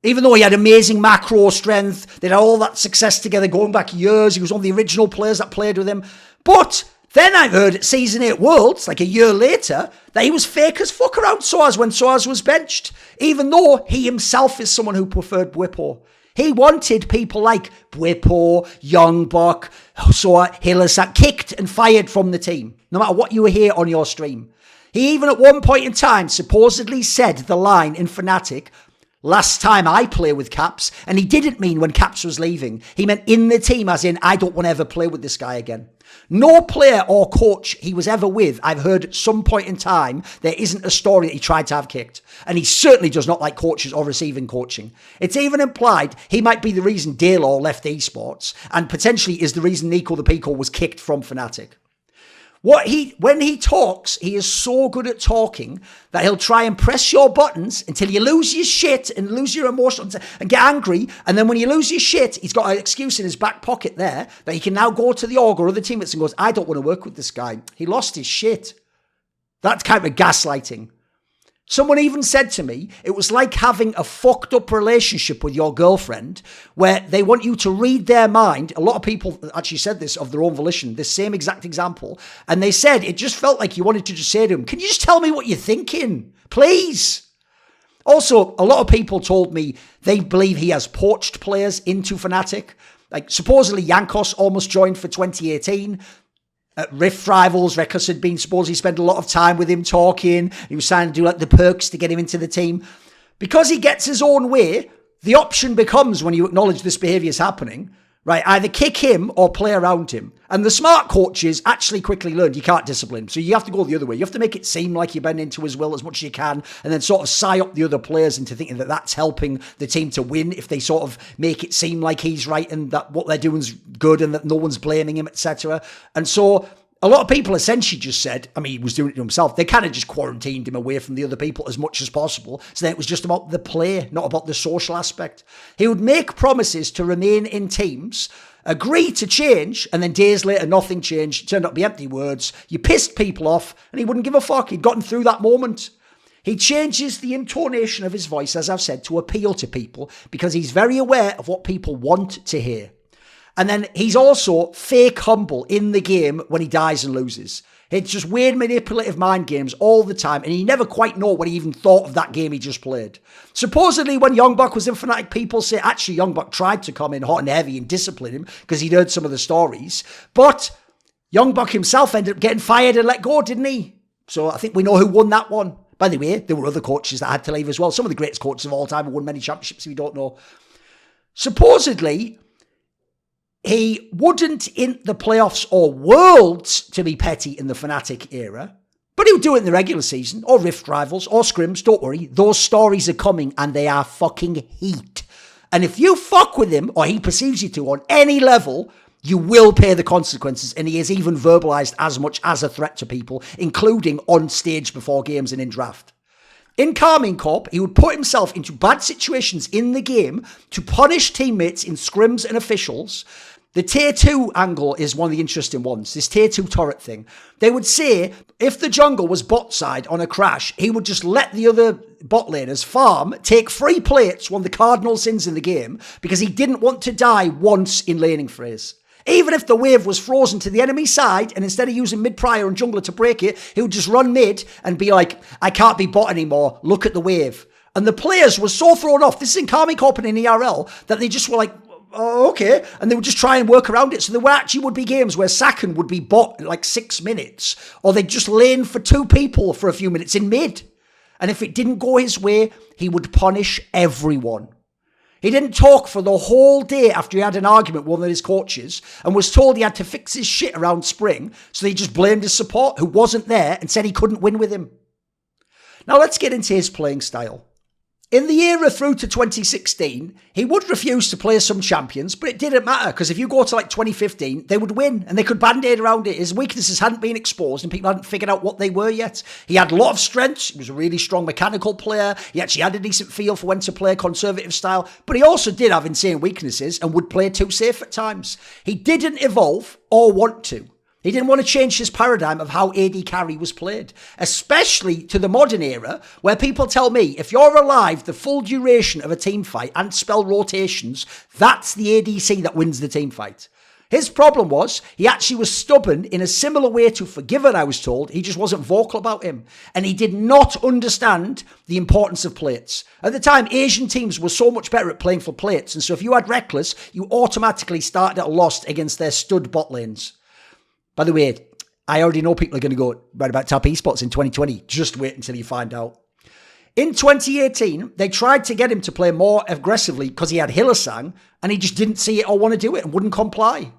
Even though he had amazing macro strength, they had all that success together going back years. He was one of the original players that played with him. But then I've heard at Season 8 Worlds, like a year later, that he was fake as fuck around Soaz when Soaz was benched, even though he himself is someone who preferred Whippo. He wanted people like Whippo, Youngbuck, Hylissang kicked and fired from the team, no matter what you were here on your stream. He even at one point in time supposedly said the line in FNATIC, last time I play with Caps, and he didn't mean when Caps was leaving. He meant in the team, as in, I don't want to ever play with this guy again. No player or coach he was ever with, I've heard at some point in time, there isn't a story that he tried to have kicked. And he certainly does not like coaches or receiving coaching. It's even implied he might be the reason Daylor left esports, and potentially is the reason Nico the Pico was kicked from FNATIC. When he talks, he is so good at talking that he'll try and press your buttons until you lose your shit and lose your emotions and get angry. And then when you lose your shit, he's got an excuse in his back pocket there that he can now go to the org or other teammates and goes, I don't want to work with this guy. He lost his shit. That's kind of gaslighting. Someone even said to me, it was like having a fucked up relationship with your girlfriend where they want you to read their mind. A lot of people actually said this of their own volition, this same exact example. And they said it just felt like you wanted to just say to him, can you just tell me what you're thinking? Please. Also, a lot of people told me they believe he has poached players into FNATIC. Like supposedly Yankos almost joined for 2018. At Rift Rivals, Rekkles had been supposedly spent a lot of time with him talking. He was trying to do like the perks to get him into the team. Because he gets his own way, the option becomes, when you acknowledge this behaviour is happening, right, either kick him or play around him. And the smart coaches actually quickly learned you can't discipline. So you have to go the other way. You have to make it seem like you bend into his will as much as you can and then sort of psy up the other players into thinking that that's helping the team to win if they sort of make it seem like he's right and that what they're doing is good and that no one's blaming him, etc. And so a lot of people essentially just said, I mean, he was doing it to himself. They kind of just quarantined him away from the other people as much as possible. So then it was just about the play, not about the social aspect. He would make promises to remain in teams, agree to change, and then days later, nothing changed. It turned out to be empty words. You pissed people off, and he wouldn't give a fuck. He'd gotten through that moment. He changes the intonation of his voice, as I've said, to appeal to people because he's very aware of what people want to hear. And then he's also fake humble in the game when he dies and loses. It's just weird manipulative mind games all the time, and you never quite know what he even thought of that game he just played. Supposedly, when Youngbuck was in FNATIC, people say actually Youngbuck tried to come in hot and heavy and discipline him because he'd heard some of the stories. But Youngbuck himself ended up getting fired and let go, didn't he? So I think we know who won that one. By the way, there were other coaches that had to leave as well. Some of the greatest coaches of all time have won many championships if you don't know. Supposedly, he wouldn't in the playoffs or worlds to be petty in the FNATIC era, but he would do it in the regular season or Rift Rivals or scrims. Don't worry, those stories are coming and they are fucking heat. And if you fuck with him or he perceives you to on any level, you will pay the consequences, and he is even verbalized as much as a threat to people, including on stage before games and in draft. In Karmine Corp, he would put himself into bad situations in the game to punish teammates in scrims and officials. The tier 2 angle is one of the interesting ones, this tier 2 turret thing. They would say if the jungle was bot side on a crash, he would just let the other bot laners farm, take free plates, one of the cardinal sins in the game, because he didn't want to die once in laning phase. Even if the wave was frozen to the enemy side, and instead of using mid-prior and jungler to break it, he would just run mid and be like, I can't be bot anymore, look at the wave. And the players were so thrown off, this is in Karmine Corp and in ERL, that they just were like, oh, okay. And they would just try and work around it. So there would be games where Sakan would be bot in like 6 minutes, or they'd just lane for 2 people for a few minutes in mid. And if it didn't go his way, he would punish everyone. He didn't talk for the whole day after he had an argument with one of his coaches and was told he had to fix his shit around spring, so he just blamed his support who wasn't there and said he couldn't win with him. Now let's get into his playing style. In the era through to 2016, he would refuse to play some champions, but it didn't matter because if you go to like 2015, they would win and they could band-aid around it. His weaknesses hadn't been exposed and people hadn't figured out what they were yet. He had a lot of strengths. He was a really strong mechanical player. He actually had a decent feel for when to play a conservative style, but he also did have insane weaknesses and would play too safe at times. He didn't evolve or want to. He didn't want to change his paradigm of how AD Carry was played, especially to the modern era where people tell me if you're alive the full duration of a team fight and spell rotations, that's the ADC that wins the team fight. His problem was he actually was stubborn in a similar way to Forgiven, I was told. He just wasn't vocal about him. And he did not understand the importance of plates. At the time, Asian teams were so much better at playing for plates. And so if you had Rekkles, you automatically started at a loss against their stud bot lanes. By the way, I already know people are going to go right about top esports in 2020. Just wait until you find out. In 2018, they tried to get him to play more aggressively because he had Hylissang, and he just didn't see it or want to do it and wouldn't comply.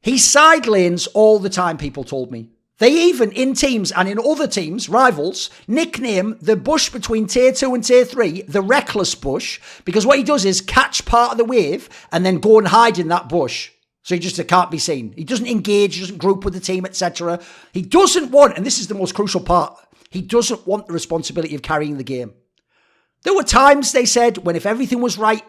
He side lanes all the time, people told me. They even, in teams and in other teams, rivals, nickname the bush between tier 2 and tier 3 the Rekkles Bush, because what he does is catch part of the wave and then go and hide in that bush. So he just can't be seen. He doesn't engage, he doesn't group with the team, etc. He doesn't want, and this is the most crucial part, he doesn't want the responsibility of carrying the game. There were times, they said, when if everything was right,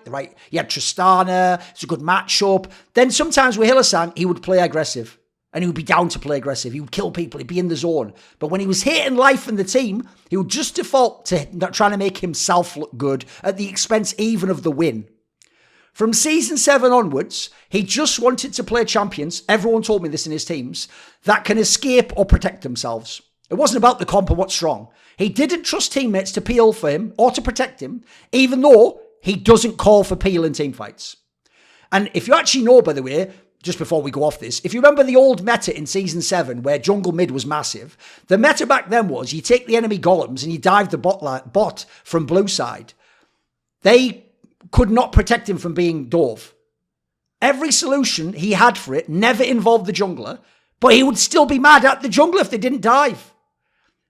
he had Tristana, it's a good matchup. Then sometimes with Hylissang, he would play aggressive. And he would be down to play aggressive. He would kill people, he'd be in the zone. But when he was hitting life in the team, he would just default to trying to make himself look good at the expense even of the win. From season 7 onwards, he just wanted to play champions, everyone told me this in his teams, that can escape or protect themselves. It wasn't about the comp and what's strong. He didn't trust teammates to peel for him or to protect him, even though he doesn't call for peel in teamfights. And if you actually know, by the way, just before we go off this, if you remember the old meta in season 7 where jungle mid was massive, the meta back then was you take the enemy golems and you dive the bot from blue side. They could not protect him from being dove. Every solution he had for it never involved the jungler, but he would still be mad at the jungler if they didn't dive.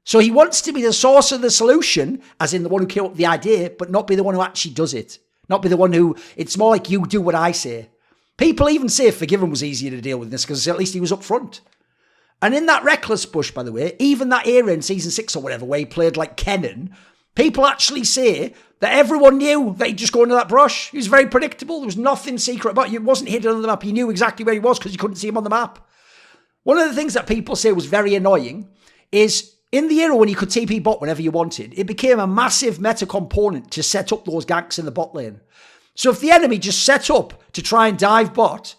So he wants to be the source of the solution, as in the one who came up with the idea, but not be the one who actually does it. Not be the one who, it's more like you do what I say. People even say Forgiven was easier to deal with this because at least he was up front. And in that Rekkles Bush, by the way, even that era in season 6 or whatever, where he played like Kennen, people actually say that everyone knew that he'd just go into that brush. He was very predictable. There was nothing secret about it. It wasn't hidden on the map. You knew exactly where he was because you couldn't see him on the map. One of the things that people say was very annoying is in the era when you could TP bot whenever you wanted, it became a massive meta component to set up those ganks in the bot lane. So if the enemy just set up to try and dive bot,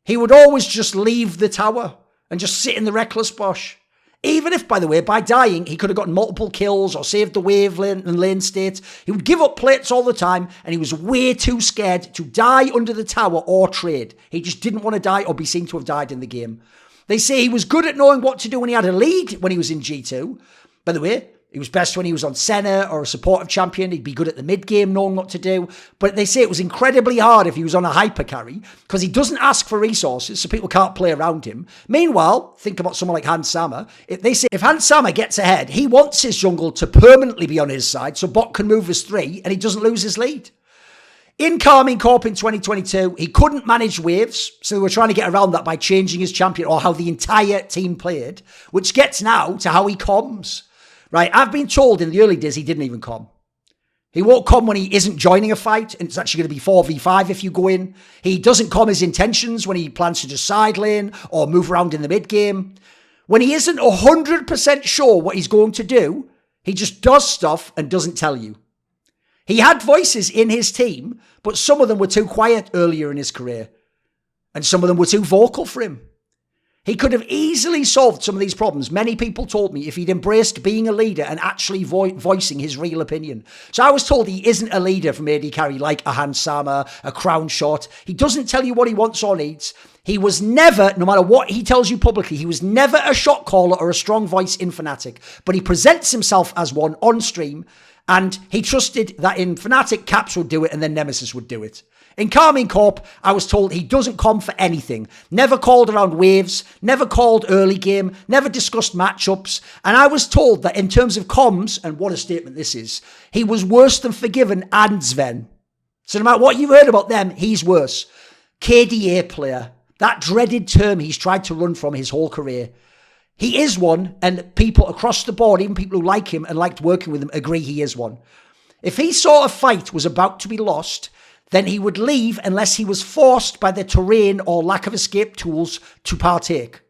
he would always just leave the tower and just sit in the Rekkles Bush. Even if, by the way, by dying, he could have gotten multiple kills or saved the wave lane and lane state, he would give up plates all the time, and he was way too scared to die under the tower or trade. He just didn't want to die or be seen to have died in the game. They say he was good at knowing what to do when he had a lead when he was in G2. By the way, he was best when he was on Senna or a supportive champion. He'd be good at the mid-game knowing what to do. But they say it was incredibly hard if he was on a hyper carry because he doesn't ask for resources, so people can't play around him. Meanwhile, think about someone like Hans Sama. They say if Hans Sama gets ahead, he wants his jungle to permanently be on his side so bot can move as 3 and he doesn't lose his lead. In Karmine Corp in 2022, he couldn't manage waves, so they were trying to get around that by changing his champion or how the entire team played, which gets now to how he comms. Right, I've been told in the early days he didn't even comm. He won't comm when he isn't joining a fight, and it's actually going to be 4v5 if you go in. He doesn't comm his intentions when he plans to just side lane or move around in the mid game. When he isn't 100% sure what he's going to do, he just does stuff and doesn't tell you. He had voices in his team, but some of them were too quiet earlier in his career, and some of them were too vocal for him. He could have easily solved some of these problems. Many people told me if he'd embraced being a leader and actually voicing his real opinion. So I was told he isn't a leader from AD Carry like a Hans Sama, a Crown Shot. He doesn't tell you what he wants or needs. He was never, no matter what he tells you publicly, he was never a shot caller or a strong voice in FNATIC. But he presents himself as one on stream, and he trusted that in FNATIC, Caps would do it and then Nemesis would do it. In Karmine Corp, I was told he doesn't comm for anything. Never called around waves, never called early game, never discussed matchups. And I was told that in terms of comms, and what a statement this is, he was worse than Forgiven and Sven. So no matter what you've heard about them, he's worse. KDA player, that dreaded term he's tried to run from his whole career. He is one, and people across the board, even people who like him and liked working with him, agree he is one. If he saw a fight was about to be lost, then he would leave unless he was forced by the terrain or lack of escape tools to partake.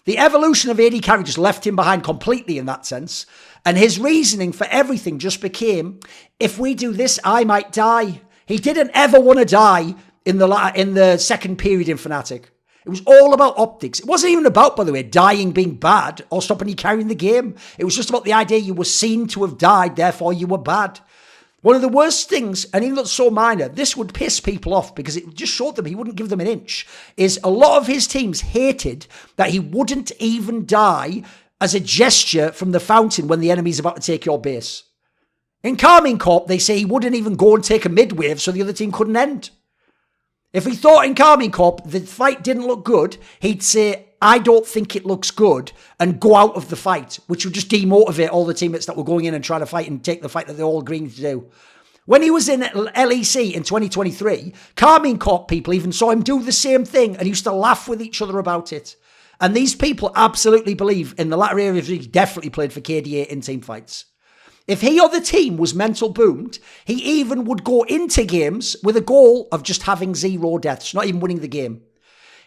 The evolution of AD Carry just left him behind completely in that sense, and his reasoning for everything just became, if we do this, I might die. He didn't ever want to die in the second period in FNATIC. It was all about optics. It wasn't even about, by the way, dying being bad or stopping you carrying the game. It was just about the idea you were seen to have died, therefore you were bad. One of the worst things, and even though it's so minor, this would piss people off because it just showed them he wouldn't give them an inch, is a lot of his teams hated that he wouldn't even die as a gesture from the fountain when the enemy's about to take your base. In Karmine Corp, they say he wouldn't even go and take a mid wave so the other team couldn't end. If he thought in Karmine Corp the fight didn't look good, he'd say, I don't think it looks good, and go out of the fight, which would just demotivate all the teammates that were going in and trying to fight and take the fight that they're all agreeing to do. When he was in LEC in 2023, Karmine Corp people even saw him do the same thing and used to laugh with each other about it. And these people absolutely believe in the latter areas he definitely played for KDA in team fights. If he or the team was mental boomed, he even would go into games with a goal of just having 0 deaths, not even winning the game.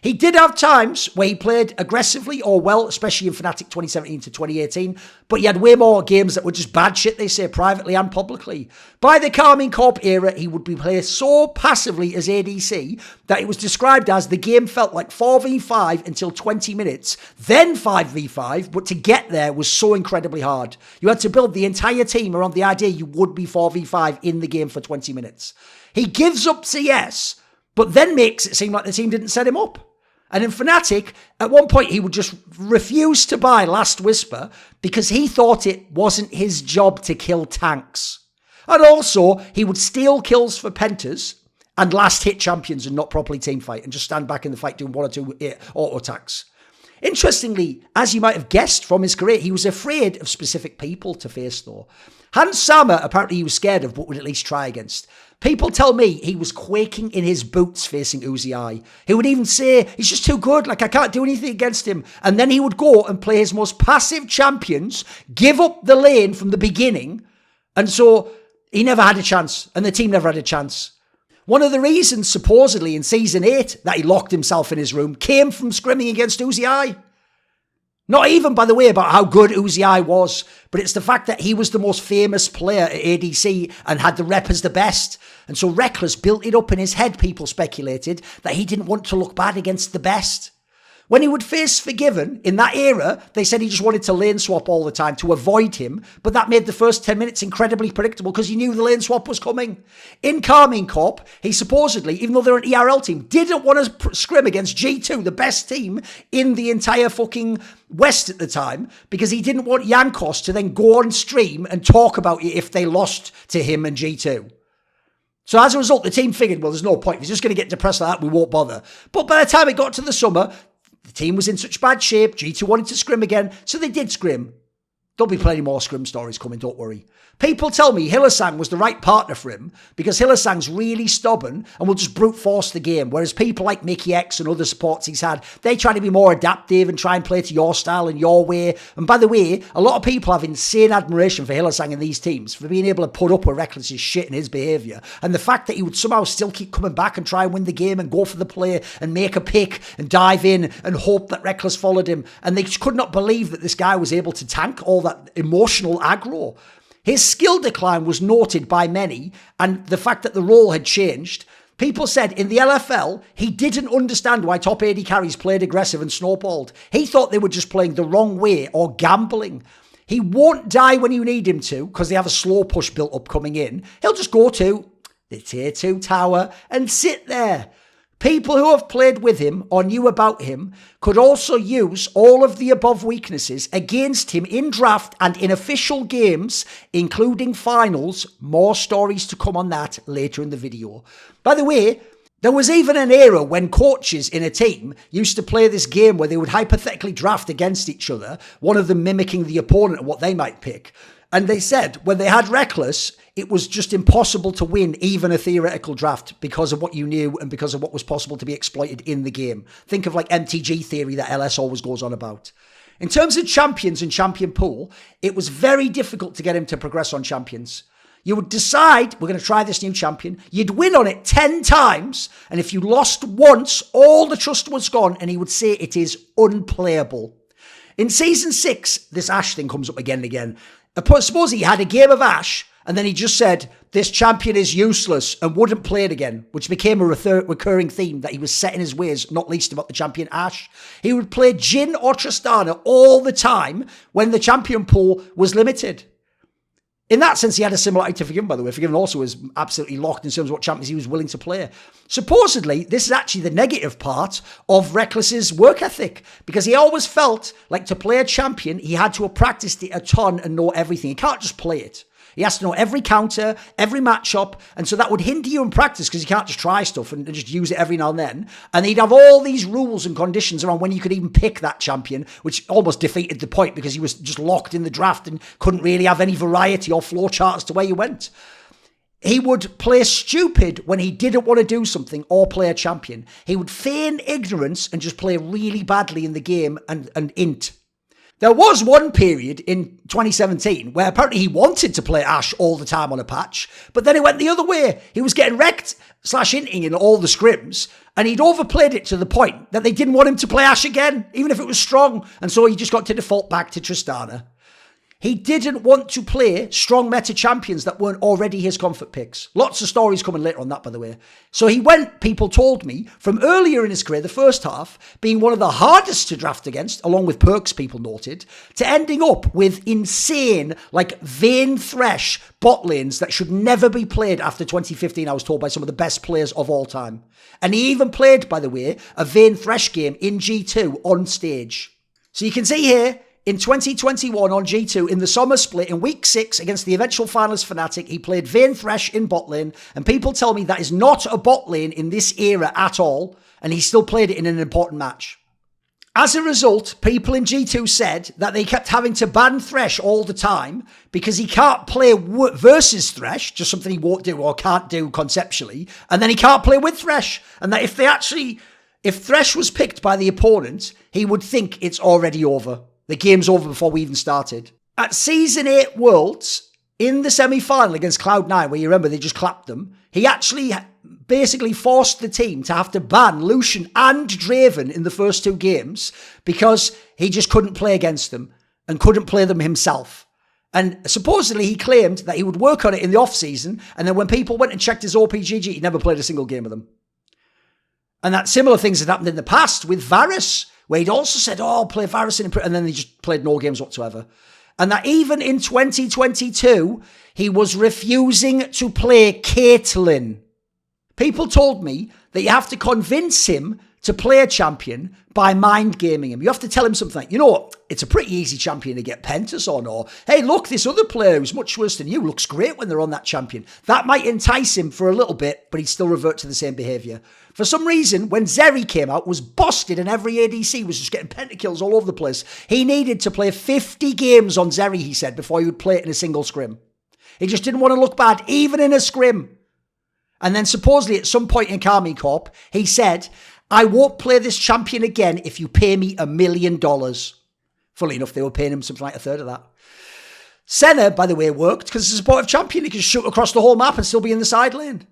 He did have times where he played aggressively or well, especially in FNATIC 2017 to 2018, but he had way more games that were just bad shit, they say, privately and publicly. By the Karmine Corp era, he would be played so passively as ADC that it was described as the game felt like 4v5 until 20 minutes, then 5v5, but to get there was so incredibly hard. You had to build the entire team around the idea you would be 4v5 in the game for 20 minutes. He gives up CS, but then makes it seem like the team didn't set him up. And in FNATIC, at one point, he would just refuse to buy Last Whisper because he thought it wasn't his job to kill tanks. And also, he would steal kills for Pentas and last hit champions and not properly team fight and just stand back in the fight doing 1 or 2 auto attacks. Interestingly, as you might have guessed from his career, he was afraid of specific people to face though. Hans Sama, apparently he was scared of, but would at least try against. People tell me he was quaking in his boots facing Uzi. He would even say, he's just too good, like I can't do anything against him. And then he would go and play his most passive champions, give up the lane from the beginning. And so he never had a chance, and the team never had a chance. One of the reasons, supposedly, in Season 8 that he locked himself in his room came from scrimming against Uzi. Not even, by the way, about how good Uzi was, but it's the fact that he was the most famous player at ADC and had the rep as the best. And so Rekkles built it up in his head, people speculated, that he didn't want to look bad against the best. When he would face Forgiven in that era, they said he just wanted to lane swap all the time to avoid him, but that made the first 10 minutes incredibly predictable because he knew the lane swap was coming. In Karmine Corp, he supposedly, even though they're an ERL team, didn't want to scrim against G2, the best team in the entire fucking West at the time, because he didn't want Jankos to then go on stream and talk about it if they lost to him and G2. So as a result, the team figured, well, there's no point. If he's just going to get depressed like that, we won't bother. But by the time it got to the summer, the team was in such bad shape. G2 wanted to scrim again, so they did scrim. There'll be plenty more scrim stories coming, don't worry. People tell me Hylissang was the right partner for him because Hylissang's really stubborn and will just brute force the game, whereas people like Mickey X and other supports he's had, they try to be more adaptive and try and play to your style and your way. And by the way, a lot of people have insane admiration for Hylissang in these teams for being able to put up with Rekkles' shit and his behaviour. And the fact that he would somehow still keep coming back and try and win the game and go for the play and make a pick and dive in and hope that Rekkles followed him. And they could not believe that this guy was able to tank all that emotional aggro. His skill decline was noted by many, and the fact that the role had changed. People said in the LFL, he didn't understand why top AD carries played aggressive and snowballed. He thought they were just playing the wrong way or gambling. He won't die when you need him to, because they have a slow push built up coming in. He'll just go to the tier 2 tower and sit there. People who have played with him or knew about him could also use all of the above weaknesses against him in draft and in official games, including finals. More stories to come on that later in the video. By the way, there was even an era when coaches in a team used to play this game where they would hypothetically draft against each other, one of them mimicking the opponent and what they might pick. And they said when they had Rekkles, it was just impossible to win even a theoretical draft because of what you knew and because of what was possible to be exploited in the game. Think of like MTG theory that LS always goes on about. In terms of champions and champion pool, it was very difficult to get him to progress on champions. You would decide, we're going to try this new champion. You'd win on it 10 times. And if you lost once, all the trust was gone. And he would say it is unplayable. In Season 6, this Ashe thing comes up again and again. Suppose he had a game of Ashe and then he just said, this champion is useless and wouldn't play it again, which became a recurring theme that he was set in his ways, not least about the champion Ashe. He would play Jhin or Tristana all the time when the champion pool was limited. In that sense, he had a similarity to Forgiven, by the way. Forgiven also was absolutely locked in terms of what champions he was willing to play. Supposedly, this is actually the negative part of Rekkles' work ethic, because he always felt like to play a champion, he had to have practiced it a ton and know everything. He can't just play it. He has to know every counter, every matchup, and so that would hinder you in practice because you can't just try stuff and just use it every now and then. And he'd have all these rules and conditions around when you could even pick that champion, which almost defeated the point because he was just locked in the draft and couldn't really have any variety or flow chart as to where you went. He would play stupid when he didn't want to do something or play a champion. He would feign ignorance and just play really badly in the game and int. There was one period in 2017 where apparently he wanted to play Ashe all the time on a patch, but then it went the other way. He was getting wrecked /inting in all the scrims, and he'd overplayed it to the point that they didn't want him to play Ashe again, even if it was strong, and so he just got to default back to Tristana. He didn't want to play strong meta champions that weren't already his comfort picks. Lots of stories coming later on that, by the way. So he went, people told me, from earlier in his career, the first half, being one of the hardest to draft against, along with perks people noted, to ending up with insane, like Vayne Thresh bot lanes that should never be played after 2015, I was told by some of the best players of all time. And he even played, by the way, a Vayne Thresh game in G2 on stage. So you can see here, in 2021 on G2, in the summer split, in week 6 against the eventual finalist FNATIC, he played Vayne Thresh in bot lane, and people tell me that is not a bot lane in this era at all, and he still played it in an important match. As a result, people in G2 said that they kept having to ban Thresh all the time because he can't play versus Thresh, just something he won't do or can't do conceptually, and then he can't play with Thresh, and that if Thresh was picked by the opponent, he would think it's already over. The game's over before we even started. At Season 8 Worlds, in the semi-final against Cloud9, where you remember they just clapped them, he actually basically forced the team to have to ban Lucian and Draven in the first 2 games because he just couldn't play against them and couldn't play them himself. And supposedly he claimed that he would work on it in the off-season, and then when people went and checked his OPGG, he never played a single game of them. And that similar things had happened in the past with Varus, where he'd also said, oh, I'll play Varus, and then they just played no games whatsoever. And that even in 2022, he was refusing to play Caitlyn. People told me that you have to convince him to play a champion by mind gaming him. You have to tell him something like, you know what, it's a pretty easy champion to get Pentas on, or, hey, look, this other player who's much worse than you looks great when they're on that champion. That might entice him for a little bit, but he'd still revert to the same behaviour. For some reason, when Zeri came out, was busted and every ADC was just getting pentakills all over the place, he needed to play 50 games on Zeri, he said, before he would play it in a single scrim. He just didn't want to look bad, even in a scrim. And then supposedly at some point in Karmine Corp, he said, I won't play this champion again if you pay me $1 million. Funnily enough, they were paying him something like a third of that. Senna, by the way, worked because it's a supportive champion. He could shoot across the whole map and still be in the side lane.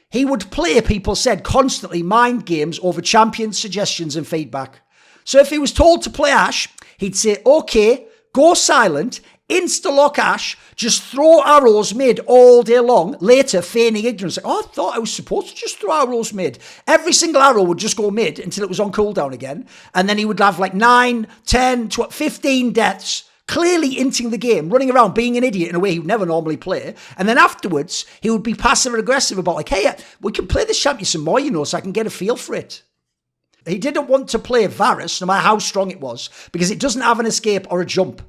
He would play, people said, constantly mind games over champion suggestions and feedback. So if he was told to play Ashe, he'd say, okay, go silent, insta-lock Ashe, just throw arrows mid all day long, later feigning ignorance. Like, oh, I thought I was supposed to just throw arrows mid. Every single arrow would just go mid until it was on cooldown again. And then he would have like 9, 10, 12, 15 deaths, clearly inting the game, running around, being an idiot in a way he would never normally play. And then afterwards, he would be passive and aggressive about like, hey, we can play this champion some more, you know, so I can get a feel for it. He didn't want to play Varus, no matter how strong it was, because it doesn't have an escape or a jump.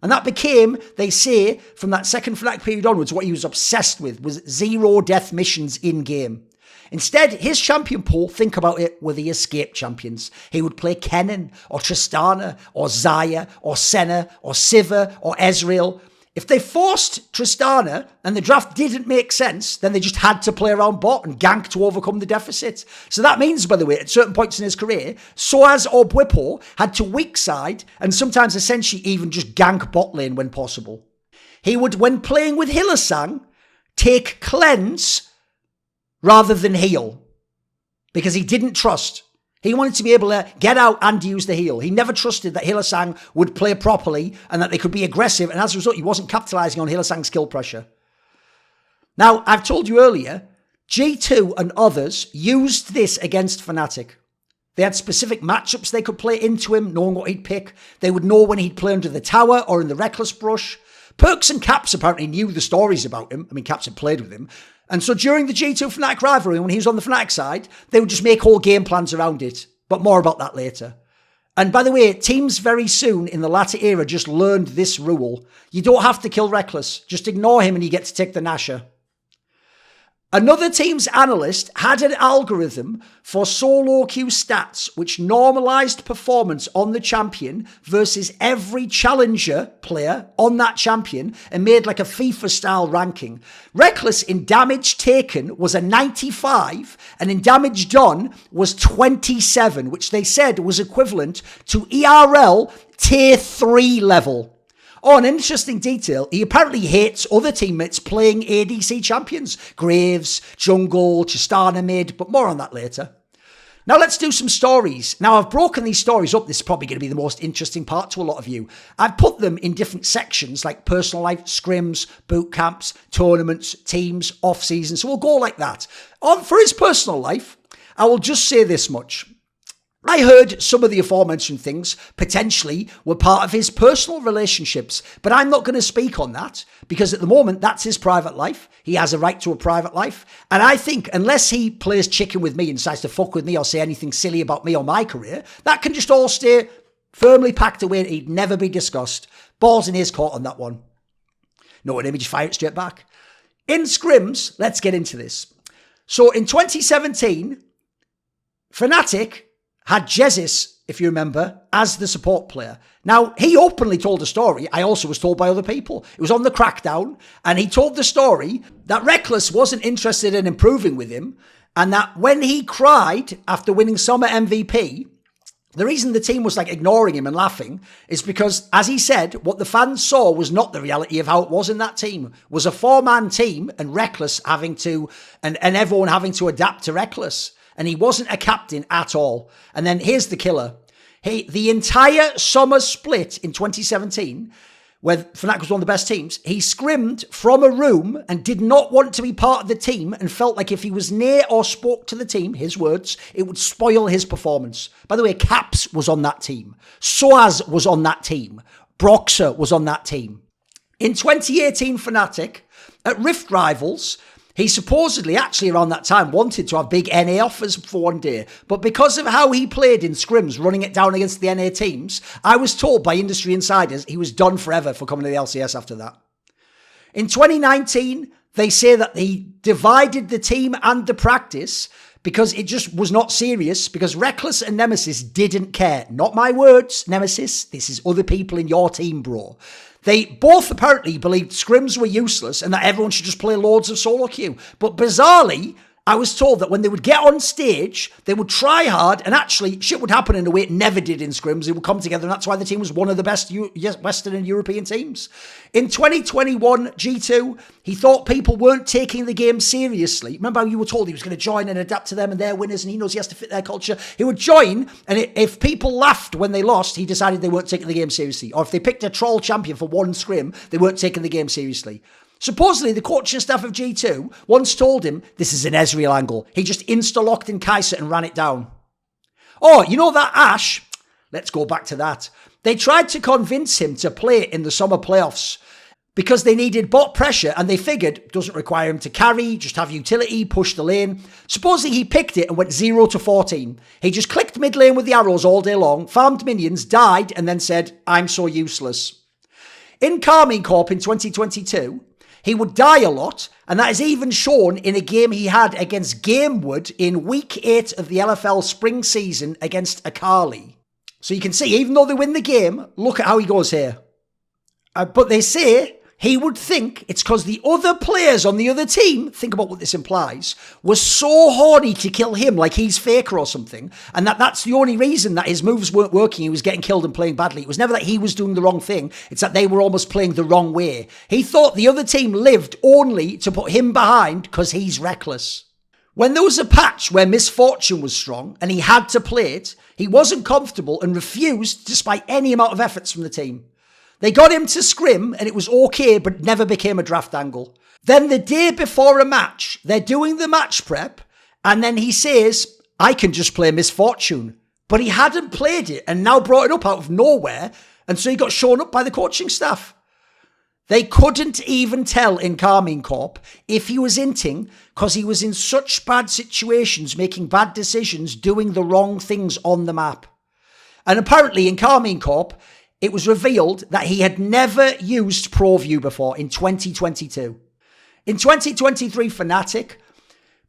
And that became, they say, from that second FNATIC period onwards, what he was obsessed with was 0 death missions in-game. Instead, his champion pool, think about it, were the escape champions. He would play Kennen, or Tristana, or Xayah, or Senna, or Sivir, or Ezreal. If they forced Tristana and the draft didn't make sense, then they just had to play around bot and gank to overcome the deficit. So that means, by the way, at certain points in his career, Soaz or Bwipo had to weak side and sometimes essentially even just gank bot lane when possible. He would, when playing with Hylissang, take cleanse rather than heal because he didn't trust. He wanted to be able to get out and use the heal. He never trusted that Hylissang would play properly and that they could be aggressive. And as a result, he wasn't capitalizing on Hylissang's skill pressure. Now, I've told you earlier, G2 and others used this against FNATIC. They had specific matchups they could play into him, knowing what he'd pick. They would know when he'd play under the tower or in the Rekkles Bush. Perks and Caps apparently knew the stories about him. I mean, Caps had played with him. And so during the G2 FNATIC rivalry, when he was on the FNATIC side, they would just make whole game plans around it. But more about that later. And by the way, teams very soon in the latter era just learned this rule. You don't have to kill Rekkles. Just ignore him and you get to take the Nasher. Another team's analyst had an algorithm for solo queue stats which normalized performance on the champion versus every challenger player on that champion and made like a FIFA-style ranking. Rekkles in damage taken was a 95 and in damage done was 27, which they said was equivalent to ERL tier 3 level. Oh, an interesting detail, he apparently hates other teammates playing ADC champions. Graves, Jungle, Tristana mid, but more on that later. Now let's do some stories. Now I've broken these stories up. This is probably going to be the most interesting part to a lot of you. I've put them in different sections like personal life, scrims, boot camps, tournaments, teams, off-season. So we'll go like that. For his personal life, I will just say this much. I heard some of the aforementioned things potentially were part of his personal relationships, but I'm not going to speak on that because at the moment that's his private life. He has a right to a private life. And I think unless he plays chicken with me and decides to fuck with me or say anything silly about me or my career, that can just all stay firmly packed away and he'd never be discussed. Balls in his court on that one. No, an image, fire it straight back. In scrims, let's get into this. So in 2017, FNATIC had Jesus, if you remember, as the support player. Now, he openly told a story I also was told by other people. It was on the Crackdown, and he told the story that Rekkles wasn't interested in improving with him, and that when he cried after winning Summer MVP, the reason the team was like ignoring him and laughing is because, as he said, what the fans saw was not the reality of how it was in that team. It was a 4-man team and Rekkles having to, and everyone having to adapt to Rekkles. And he wasn't a captain at all. And then here's the killer. The entire summer split in 2017 where FNATIC was one of the best teams, he scrimmed from a room and did not want to be part of the team and felt like if he was near or spoke to the team, his words, it would spoil his performance. By the way, Caps was on that team. Soaz was on that team. Broxer was on that team. In 2018 FNATIC, at Rift Rivals, he supposedly, actually around that time, wanted to have big NA offers for one day. But because of how he played in scrims, running it down against the NA teams, I was told by industry insiders he was done forever for coming to the LCS after that. In 2019, they say that he divided the team and the practice because it just was not serious, because Rekkles and Nemesis didn't care. Not my words, Nemesis. This is other people in your team, bro. They both apparently believed scrims were useless and that everyone should just play loads of solo queue. But bizarrely, I was told that when they would get on stage, they would try hard and actually shit would happen in a way it never did in scrims. They would come together and that's why the team was one of the best Western and European teams. In 2021 G2, he thought people weren't taking the game seriously. Remember how you were told he was going to join and adapt to them and their winners and he knows he has to fit their culture? He would join and if people laughed when they lost, he decided they weren't taking the game seriously. Or if they picked a troll champion for one scrim, they weren't taking the game seriously. Supposedly, the coaching staff of G2 once told him, this is an Ezreal angle. He just insta-locked in Kai'Sa and ran it down. Oh, you know that Ashe? Let's go back to that. They tried to convince him to play in the summer playoffs because they needed bot pressure and they figured it doesn't require him to carry, just have utility, push the lane. Supposedly, he picked it and went 0 to 14. He just clicked mid lane with the arrows all day long, farmed minions, died, and then said, I'm so useless. In Karmine Corp in 2022, he would die a lot, and that is even shown in a game he had against Gamewood in week 8 of the LFL spring season against Akali. So you can see, even though they win the game, look at how he goes here. But they say he would think it's because the other players on the other team, think about what this implies, were so horny to kill him like he's Faker or something, and that's the only reason that his moves weren't working, he was getting killed and playing badly. It was never that he was doing the wrong thing, it's that they were almost playing the wrong way. He thought the other team lived only to put him behind because he's reckless. When there was a patch where Misfortune was strong and he had to play it, he wasn't comfortable and refused despite any amount of efforts from the team. They got him to scrim and it was okay, but never became a draft angle. Then the day before a match, they're doing the match prep and then he says, I can just play Misfortune. But he hadn't played it and now brought it up out of nowhere. And so he got shown up by the coaching staff. They couldn't even tell in Karmine Corp if he was inting because he was in such bad situations, making bad decisions, doing the wrong things on the map. And apparently in Karmine Corp, it was revealed that he had never used ProView before in 2022. In 2023 FNATIC,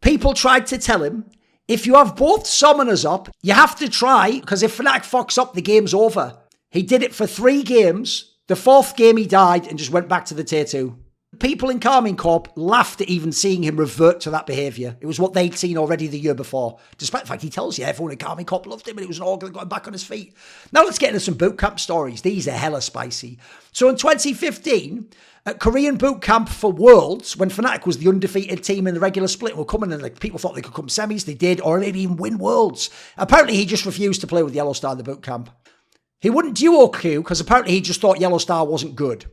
people tried to tell him, if you have both summoners up, you have to try, because if FNATIC fucks up, the game's over. He did it for 3 games. The 4th game he died and just went back to the tier 2. People in Karmine Corp laughed at even seeing him revert to that behaviour. It was what they'd seen already the year before. Despite the fact he tells you everyone in Karmine Corp loved him and it was an organ that got him back on his feet. Now let's get into some bootcamp stories. These are hella spicy. So in 2015, at Korean bootcamp for Worlds, when FNATIC was the undefeated team in the regular split, were coming and like people thought they could come semis, they did, or maybe even win Worlds. Apparently he just refused to play with Yellow Star in the bootcamp. He wouldn't duo queue because apparently he just thought Yellow Star wasn't good.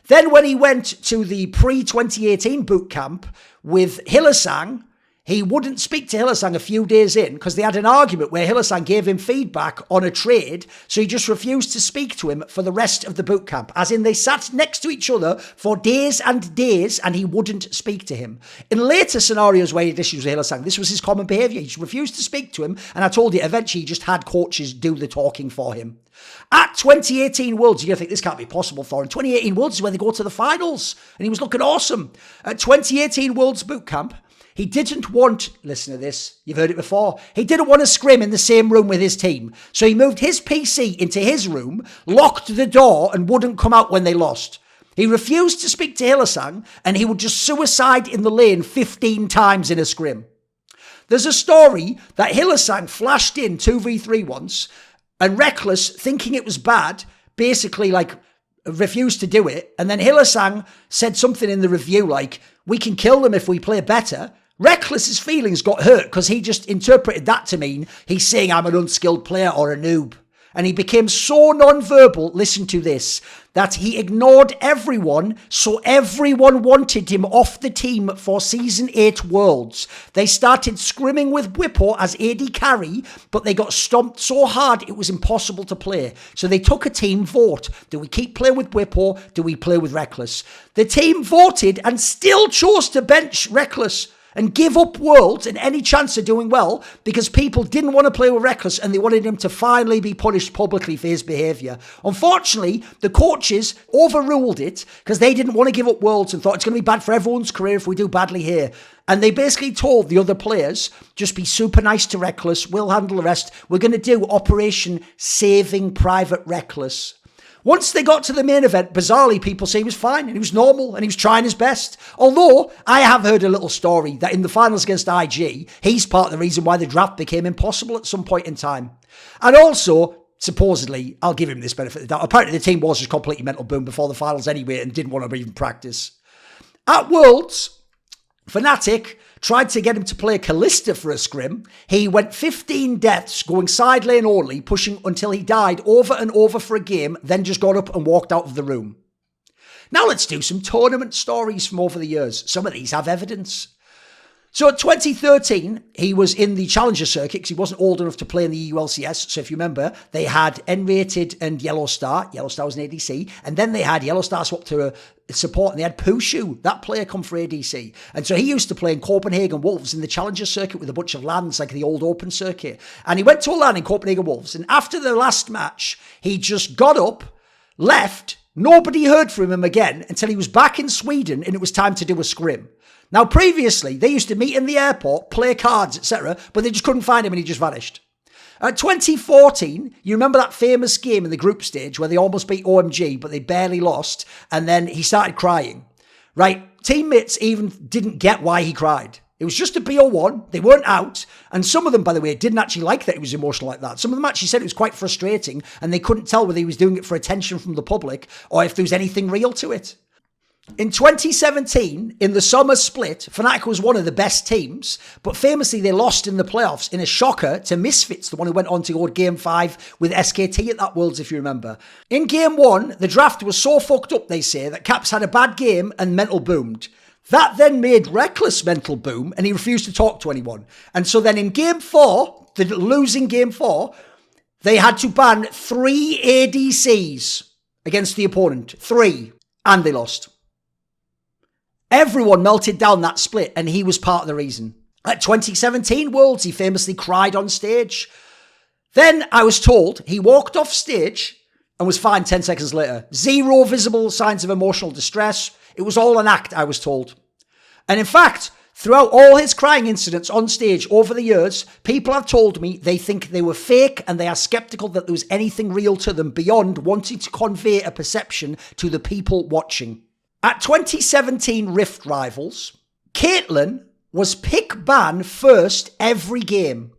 Then when he went to the pre-2018 bootcamp with Hylissang, he wouldn't speak to Hylissang a few days in because they had an argument where Hylissang gave him feedback on a trade, so he just refused to speak to him for the rest of the bootcamp. As in, they sat next to each other for days and days and he wouldn't speak to him. In later scenarios where he had issues with Hylissang, this was his common behaviour. He just refused to speak to him, and I told you, eventually he just had coaches do the talking for him. At 2018 Worlds, you're going to think this can't be possible, Thorin. 2018 Worlds is where they go to the finals, and he was looking awesome. At 2018 Worlds bootcamp, he didn't want, listen to this, you've heard it before, he didn't want to scrim in the same room with his team. So he moved his PC into his room, locked the door, and wouldn't come out when they lost. He refused to speak to Hylissang, and he would just suicide in the lane 15 times in a scrim. There's a story that Hylissang flashed in 2v3 once, and Rekkles, thinking it was bad, basically like refused to do it. And then Hylissang said something in the review like, we can kill them if we play better. Rekkles' feelings got hurt because he just interpreted that to mean he's saying I'm an unskilled player or a noob. And he became so non-verbal, listen to this, that he ignored everyone, so everyone wanted him off the team for Season 8 Worlds. They started scrimming with Whippo as AD Carry, but they got stomped so hard it was impossible to play. So they took a team vote. Do we keep playing with Whippo? Do we play with Rekkles? The team voted and still chose to bench Rekkles and give up Worlds and any chance of doing well because people didn't want to play with Rekkles and they wanted him to finally be punished publicly for his behaviour. Unfortunately, the coaches overruled it because they didn't want to give up Worlds and thought it's going to be bad for everyone's career if we do badly here. And they basically told the other players, just be super nice to Rekkles, we'll handle the rest. We're going to do Operation Saving Private Rekkles. Once they got to the main event, bizarrely, people say he was fine and he was normal and he was trying his best. Although, I have heard a little story that in the finals against IG, he's part of the reason why the draft became impossible at some point in time. And also, supposedly, I'll give him this benefit of the doubt, apparently the team was just completely mental boom before the finals anyway and didn't want to even practice. At Worlds, FNATIC tried to get him to play Kalista for a scrim. He went 15 deaths, going side lane only, pushing until he died over and over for a game, then just got up and walked out of the room. Now let's do some tournament stories from over the years. Some of these have evidence. So at 2013, he was in the Challenger circuit because he wasn't old enough to play in the ULCS. So if you remember, they had N-rated and Yellow Star. Yellow Star was an ADC. And then they had Yellow Star swap to a support and they had Pushu. That player come for ADC. And so he used to play in Copenhagen Wolves in the Challenger circuit with a bunch of lands like the old open circuit. And he went to a LAN in Copenhagen Wolves. And after the last match, he just got up, left. Nobody heard from him again until he was back in Sweden and it was time to do a scrim. Now, previously, they used to meet in the airport, play cards, etc., but they just couldn't find him and he just vanished. At 2014, you remember that famous game in the group stage where they almost beat OMG, but they barely lost, and then he started crying, right? Teammates even didn't get why he cried. It was just a BO1, they weren't out, and some of them, by the way, didn't actually like that he was emotional like that. Some of them actually said it was quite frustrating, and they couldn't tell whether he was doing it for attention from the public or if there was anything real to it. In 2017, in the summer split, FNATIC was one of the best teams, but famously they lost in the playoffs in a shocker to Misfits, the one who went on to go Game 5 with SKT at that Worlds, if you remember. In Game 1, the draft was so fucked up, they say, that Caps had a bad game and mental boomed. That then made Rekkles mental boom, and he refused to talk to anyone. And so then in Game 4, the losing Game 4, they had to ban 3 ADCs against the opponent. 3. And they lost. Everyone melted down that split, and he was part of the reason. At 2017 Worlds, he famously cried on stage. Then, I was told, he walked off stage and was fine 10 seconds later. 0 visible signs of emotional distress. It was all an act, I was told. And in fact, throughout all his crying incidents on stage over the years, people have told me they think they were fake and they are skeptical that there was anything real to them beyond wanting to convey a perception to the people watching. At 2017 Rift Rivals, Caitlyn was pick ban first every game.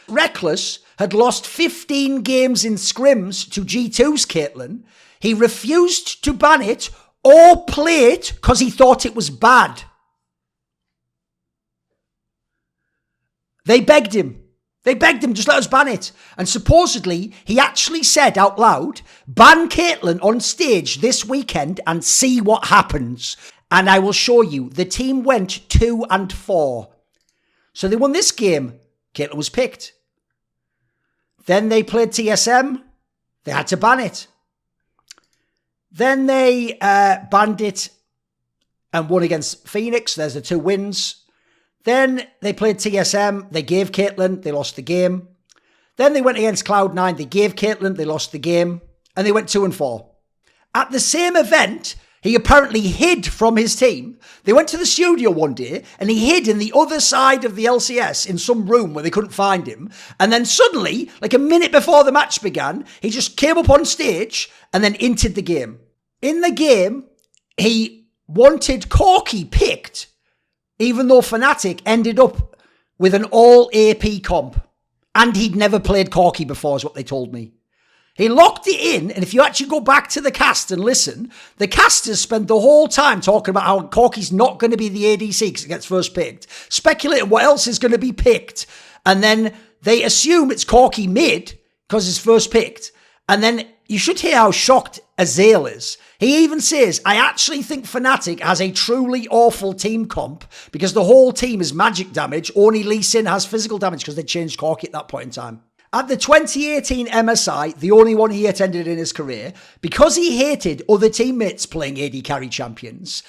Rekkles had lost 15 games in scrims to G2's Caitlyn. He refused to ban it or play it because he thought it was bad. They begged him. Just let us ban it. And supposedly, he actually said out loud, ban Caitlyn on stage this weekend and see what happens. And I will show you, the team went 2-4. So they won this game. Caitlyn was picked. Then they played TSM. They had to ban it. Then they banned it and won against Phoenix. There's the 2 wins. Then they played TSM, they gave Caitlyn, they lost the game. Then they went against Cloud9, they gave Caitlyn, they lost the game. And they went 2-4. At the same event, he apparently hid from his team. They went to the studio one day and he hid in the other side of the LCS in some room where they couldn't find him. And then suddenly, like a minute before the match began, he just came up on stage and then entered the game. In the game, he wanted Corky picked, even though FNATIC ended up with an all-AP comp. And he'd never played Corky before, is what they told me. He locked it in, and if you actually go back to the cast and listen, the casters spend the whole time talking about how Corky's not going to be the ADC because it gets first picked, speculating what else is going to be picked, and then they assume it's Corky mid, because he's first picked. And then you should hear how shocked Azale is. He even says, I actually think FNATIC has a truly awful team comp because the whole team is magic damage. Only Lee Sin has physical damage because they changed Corky at that point in time. At the 2018 MSI, the only one he attended in his career, because he hated other teammates playing AD Carry champions,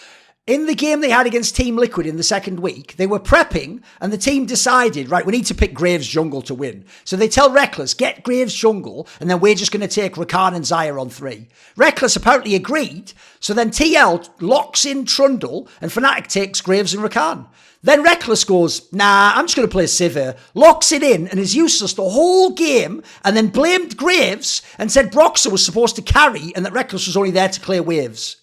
in the game they had against Team Liquid in the second week, they were prepping and the team decided, right, we need to pick Graves jungle to win. So they tell Rekkles, get Graves jungle and then we're just going to take Rakan and Xayah on 3. Rekkles apparently agreed, so then TL locks in Trundle and FNATIC takes Graves and Rakan. Then Rekkles goes, nah, I'm just going to play Sivir, locks it in and is useless the whole game and then blamed Graves and said Broxah was supposed to carry and that Rekkles was only there to clear waves.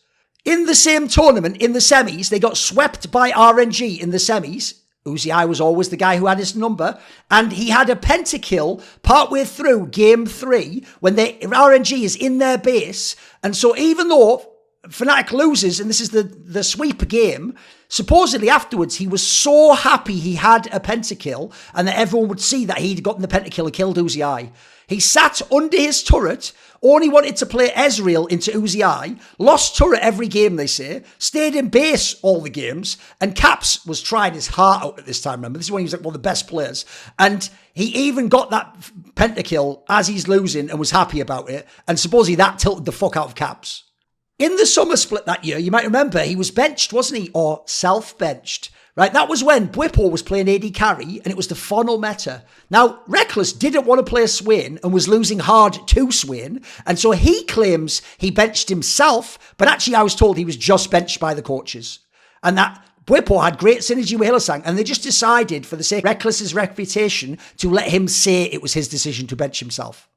In the same tournament, in the semis, they got swept by RNG in the semis. Uzi was always the guy who had his number. And he had a pentakill partway through game 3 when RNG is in their base. And so even though FNATIC loses, and this is the sweep game, supposedly afterwards he was so happy he had a pentakill and that everyone would see that he'd gotten the pentakill and killed Uzi. He sat under his turret, only wanted to play Ezreal into Uzi, lost turret every game, they say, stayed in base all the games, and Caps was trying his heart out at this time, remember? This is when he was like one of the best players. And he even got that pentakill as he's losing and was happy about it, and supposedly that tilted the fuck out of Caps. In the summer split that year, you might remember, he was benched, wasn't he? Or self-benched. Right, that was when Bwipo was playing AD Carry and it was the funnel meta. Now, Rekkles didn't want to play Swain and was losing hard to Swain, and so he claims he benched himself, but actually I was told he was just benched by the coaches. And that Bwipo had great synergy with Hylissang, and they just decided, for the sake of Rekkles' reputation, to let him say it was his decision to bench himself.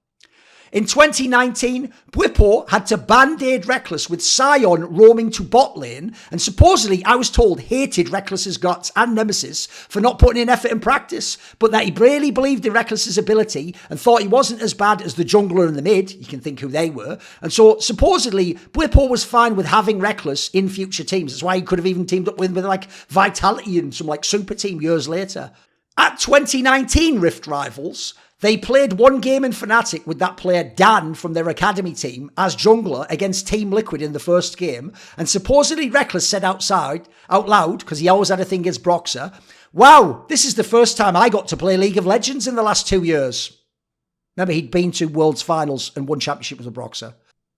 In 2019, Bwipo had to band-aid Rekkles with Sion roaming to bot lane, and supposedly, I was told, hated Rekkles' guts and Nemesis for not putting in effort in practice, but that he really believed in Rekkles' ability and thought he wasn't as bad as the jungler in the mid. You can think who they were. And so, supposedly, Bwipo was fine with having Rekkles in future teams. That's why he could have even teamed up with like Vitality and some like super team years later. At 2019 Rift Rivals, they played one game in FNATIC with that player Dan from their academy team as jungler against Team Liquid in the first game, and supposedly Rekkles said out loud, because he always had a thing against Broxah, wow, this is the first time I got to play League of Legends in the last 2 years. Remember, he'd been to Worlds Finals and won championship with Broxah.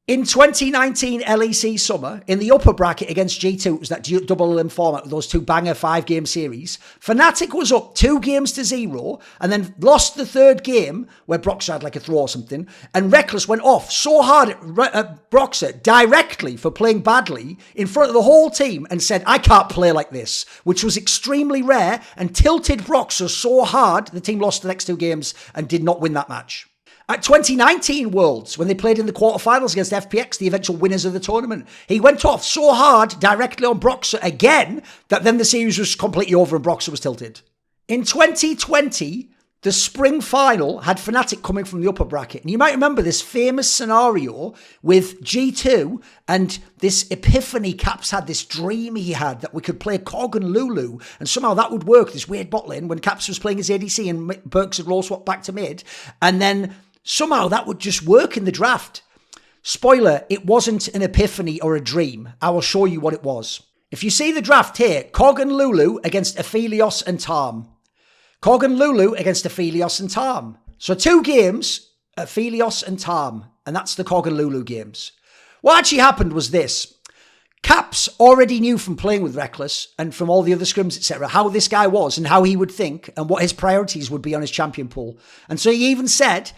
In 2019 LEC Summer, in the upper bracket against G2, it was that double elim format with those 2 banger 5-game series, FNATIC was up 2-0 and then lost the third game, where Broxah had like a throw or something, and Rekkles went off so hard at Broxah directly for playing badly in front of the whole team and said, I can't play like this, which was extremely rare and tilted Broxah so hard the team lost the next 2 games and did not win that match. At 2019 Worlds, when they played in the quarterfinals against FPX, the eventual winners of the tournament, he went off so hard directly on Broxah again that then the series was completely over and Broxah was tilted. In 2020, the spring final had FNATIC coming from the upper bracket. And you might remember this famous scenario with G2 and this epiphany. Caps had this dream he had that we could play Cog and Lulu and somehow that would work, this weird bot lane when Caps was playing his ADC and Burks had roll swap back to mid. And then somehow that would just work in the draft. Spoiler, it wasn't an epiphany or a dream. I will show you what it was. If you see the draft here, Cog and Lulu against Aphelios and Tarm. Cog and Lulu against Aphelios and Tarm. So 2 games, Aphelios and Tarm. And that's the Cog and Lulu games. What actually happened was this. Caps already knew from playing with Rekkles and from all the other scrims, etc., how this guy was and how he would think and what his priorities would be on his champion pool. And so he even said,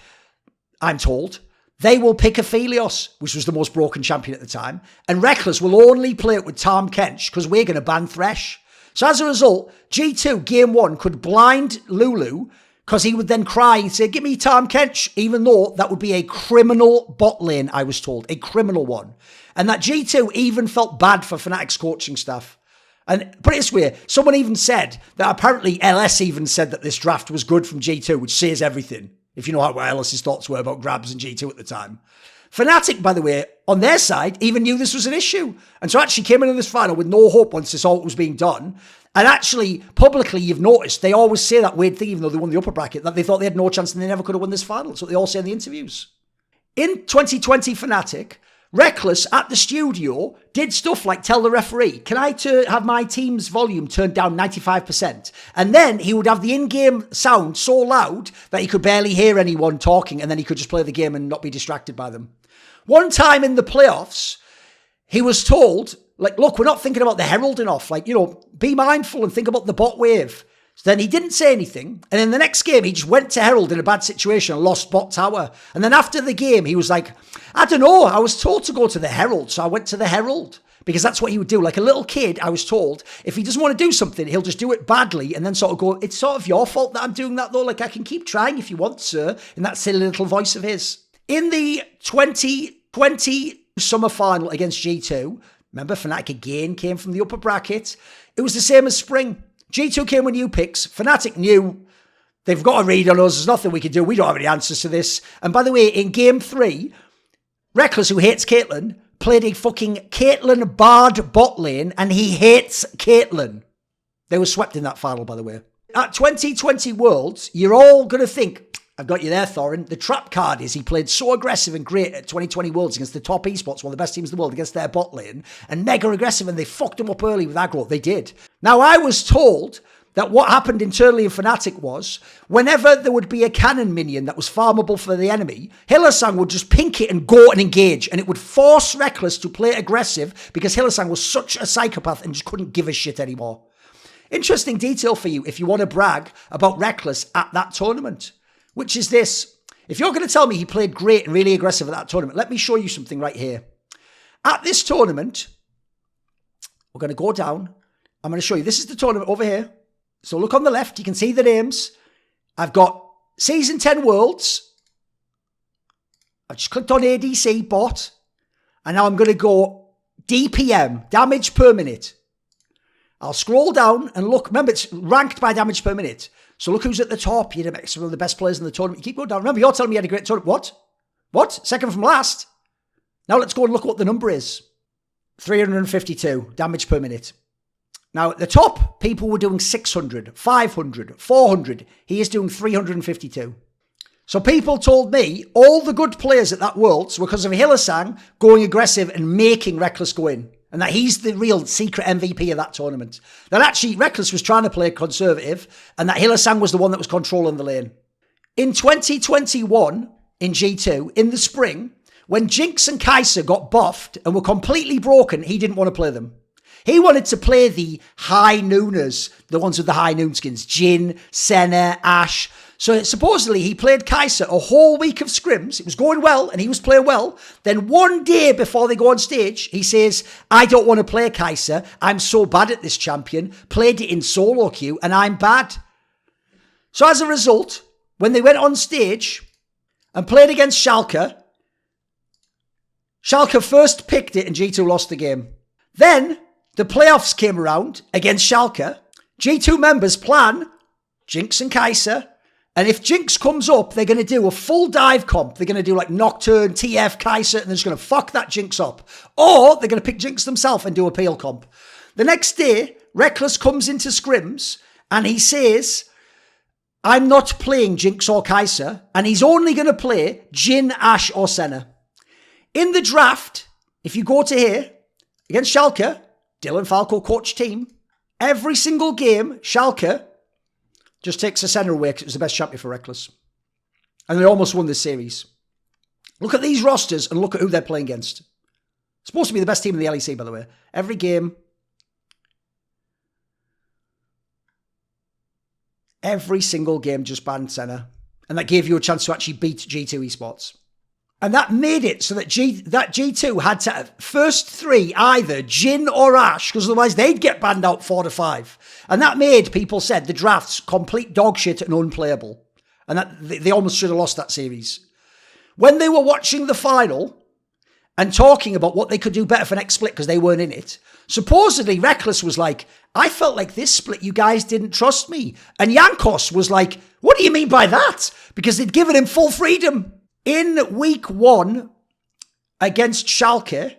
I'm told, they will pick Aphelios, which was the most broken champion at the time, and Rekkles will only play it with Tarm Kench because we're going to ban Thresh. So as a result, G2 game 1 could blind Lulu because he would then cry and say, give me Tarm Kench, even though that would be a criminal bot lane, I was told, a criminal one. And that G2 even felt bad for FNATIC's coaching staff. And put it this way, someone even said that apparently LS even said that this draft was good from G2, which says everything. If you know what LS's thoughts were about Grabs and G2 at the time. FNATIC, by the way, on their side, even knew this was an issue. And so actually came into this final with no hope once this all was being done. And actually, publicly, you've noticed, they always say that weird thing, even though they won the upper bracket, that they thought they had no chance and they never could have won this final. That's what they all say in the interviews. In 2020 FNATIC, Rekkles at the studio did stuff like tell the referee, can I have my team's volume turned down 95%? And then he would have the in-game sound so loud that he could barely hear anyone talking, and then he could just play the game and not be distracted by them. One time in the playoffs, he was told, like, look, we're not thinking about the heralding off. Like, be mindful and think about the bot wave. So then he didn't say anything. And in the next game, he just went to Herald in a bad situation and lost bot tower. And then after the game, he was like, I don't know, I was told to go to the Herald, so I went to the Herald. Because that's what he would do. Like a little kid, I was told, if he doesn't want to do something, he'll just do it badly and then sort of go, it's sort of your fault that I'm doing that though. Like, I can keep trying if you want, sir. In that silly little voice of his. In the 2020 summer final against G2, remember, FNATIC again came from the upper bracket. It was the same as spring. G2 came with new picks. FNATIC knew they've got a read on us. There's nothing we can do. We don't have any answers to this. And by the way, in game 3, Rekkles, who hates Caitlyn, played a fucking Caitlyn barred bot lane, and he hates Caitlyn. They were swept in that final, by the way. At 2020 Worlds, you're all going to think, I've got you there, Thorin. The trap card is he played so aggressive and great at 2020 Worlds against the top esports, one of the best teams in the world, against their bot lane, and mega aggressive, and they fucked him up early with aggro. They did. Now, I was told that what happened internally in FNATIC was, whenever there would be a cannon minion that was farmable for the enemy, Hylissang would just pink it and go and engage, and it would force Rekkles to play aggressive because Hylissang was such a psychopath and just couldn't give a shit anymore. Interesting detail for you if you want to brag about Rekkles at that tournament. Which is this. If you're going to tell me he played great and really aggressive at that tournament, let me show you something right here. At this tournament, we're going to go down. I'm going to show you. This is the tournament over here. So look on the left. You can see the names. I've got Season 10 Worlds. I've just clicked on ADC bot. And now I'm going to go DPM, damage per minute. I'll scroll down and look. Remember, it's ranked by damage per minute. So look who's at the top. You're some of the best players in the tournament. You keep going down. Remember, you're telling me you had a great tournament. What? What? Second from last? Now let's go and look what the number is. 352 damage per minute. Now at the top, people were doing 600, 500, 400. He is doing 352. So people told me all the good players at that Worlds were because of Hylissang going aggressive and making Rekkles go in. And that he's the real secret MVP of that tournament. That actually Rekkles was trying to play conservative, and that Hylissang was the one that was controlling the lane. In 2021, in G2, in the spring, when Jinx and Kai'Sa got buffed and were completely broken, he didn't want to play them. He wanted to play the high nooners, the ones with the high noon skins, Jhin, Senna, Ashe. So supposedly he played Kai'Sa a whole week of scrims. It was going well and he was playing well. Then one day before they go on stage, he says, I don't want to play Kai'Sa. I'm so bad at this champion. Played it in solo queue and I'm bad. So as a result, when they went on stage and played against Schalke, Schalke first picked it and G2 lost the game. Then the playoffs came around against Schalke. G2 members plan Jinx and Kai'Sa. And if Jinx comes up, they're going to do a full dive comp. They're going to do like Nocturne, TF, Kai'Sa, and they're just going to fuck that Jinx up. Or they're going to pick Jinx themselves and do a peel comp. The next day, Rekkles comes into scrims and he says, I'm not playing Jinx or Kai'Sa, and he's only going to play Jhin, Ashe, or Senna. In the draft, if you go to here, against Schalke, Dylan Falco coach team, every single game, Schalke just takes a Senna away because it was the best champion for Rekkles. And they almost won this series. Look at these rosters and look at who they're playing against. Supposed to be the best team in the LEC, by the way. Every game. Every single game just banned Senna. And that gave you a chance to actually beat G2 Esports. And that made it so that G2 had to first three either Jhin or Ashe, because otherwise they'd get banned out 4-5. And that made, people said, the drafts complete dog shit and unplayable. And that they almost should have lost that series. When they were watching the final and talking about what they could do better for next split because they weren't in it, supposedly Rekkles was like, I felt like this split you guys didn't trust me. And Jankos was like, what do you mean by that? Because they'd given him full freedom. In week 1 against Schalke,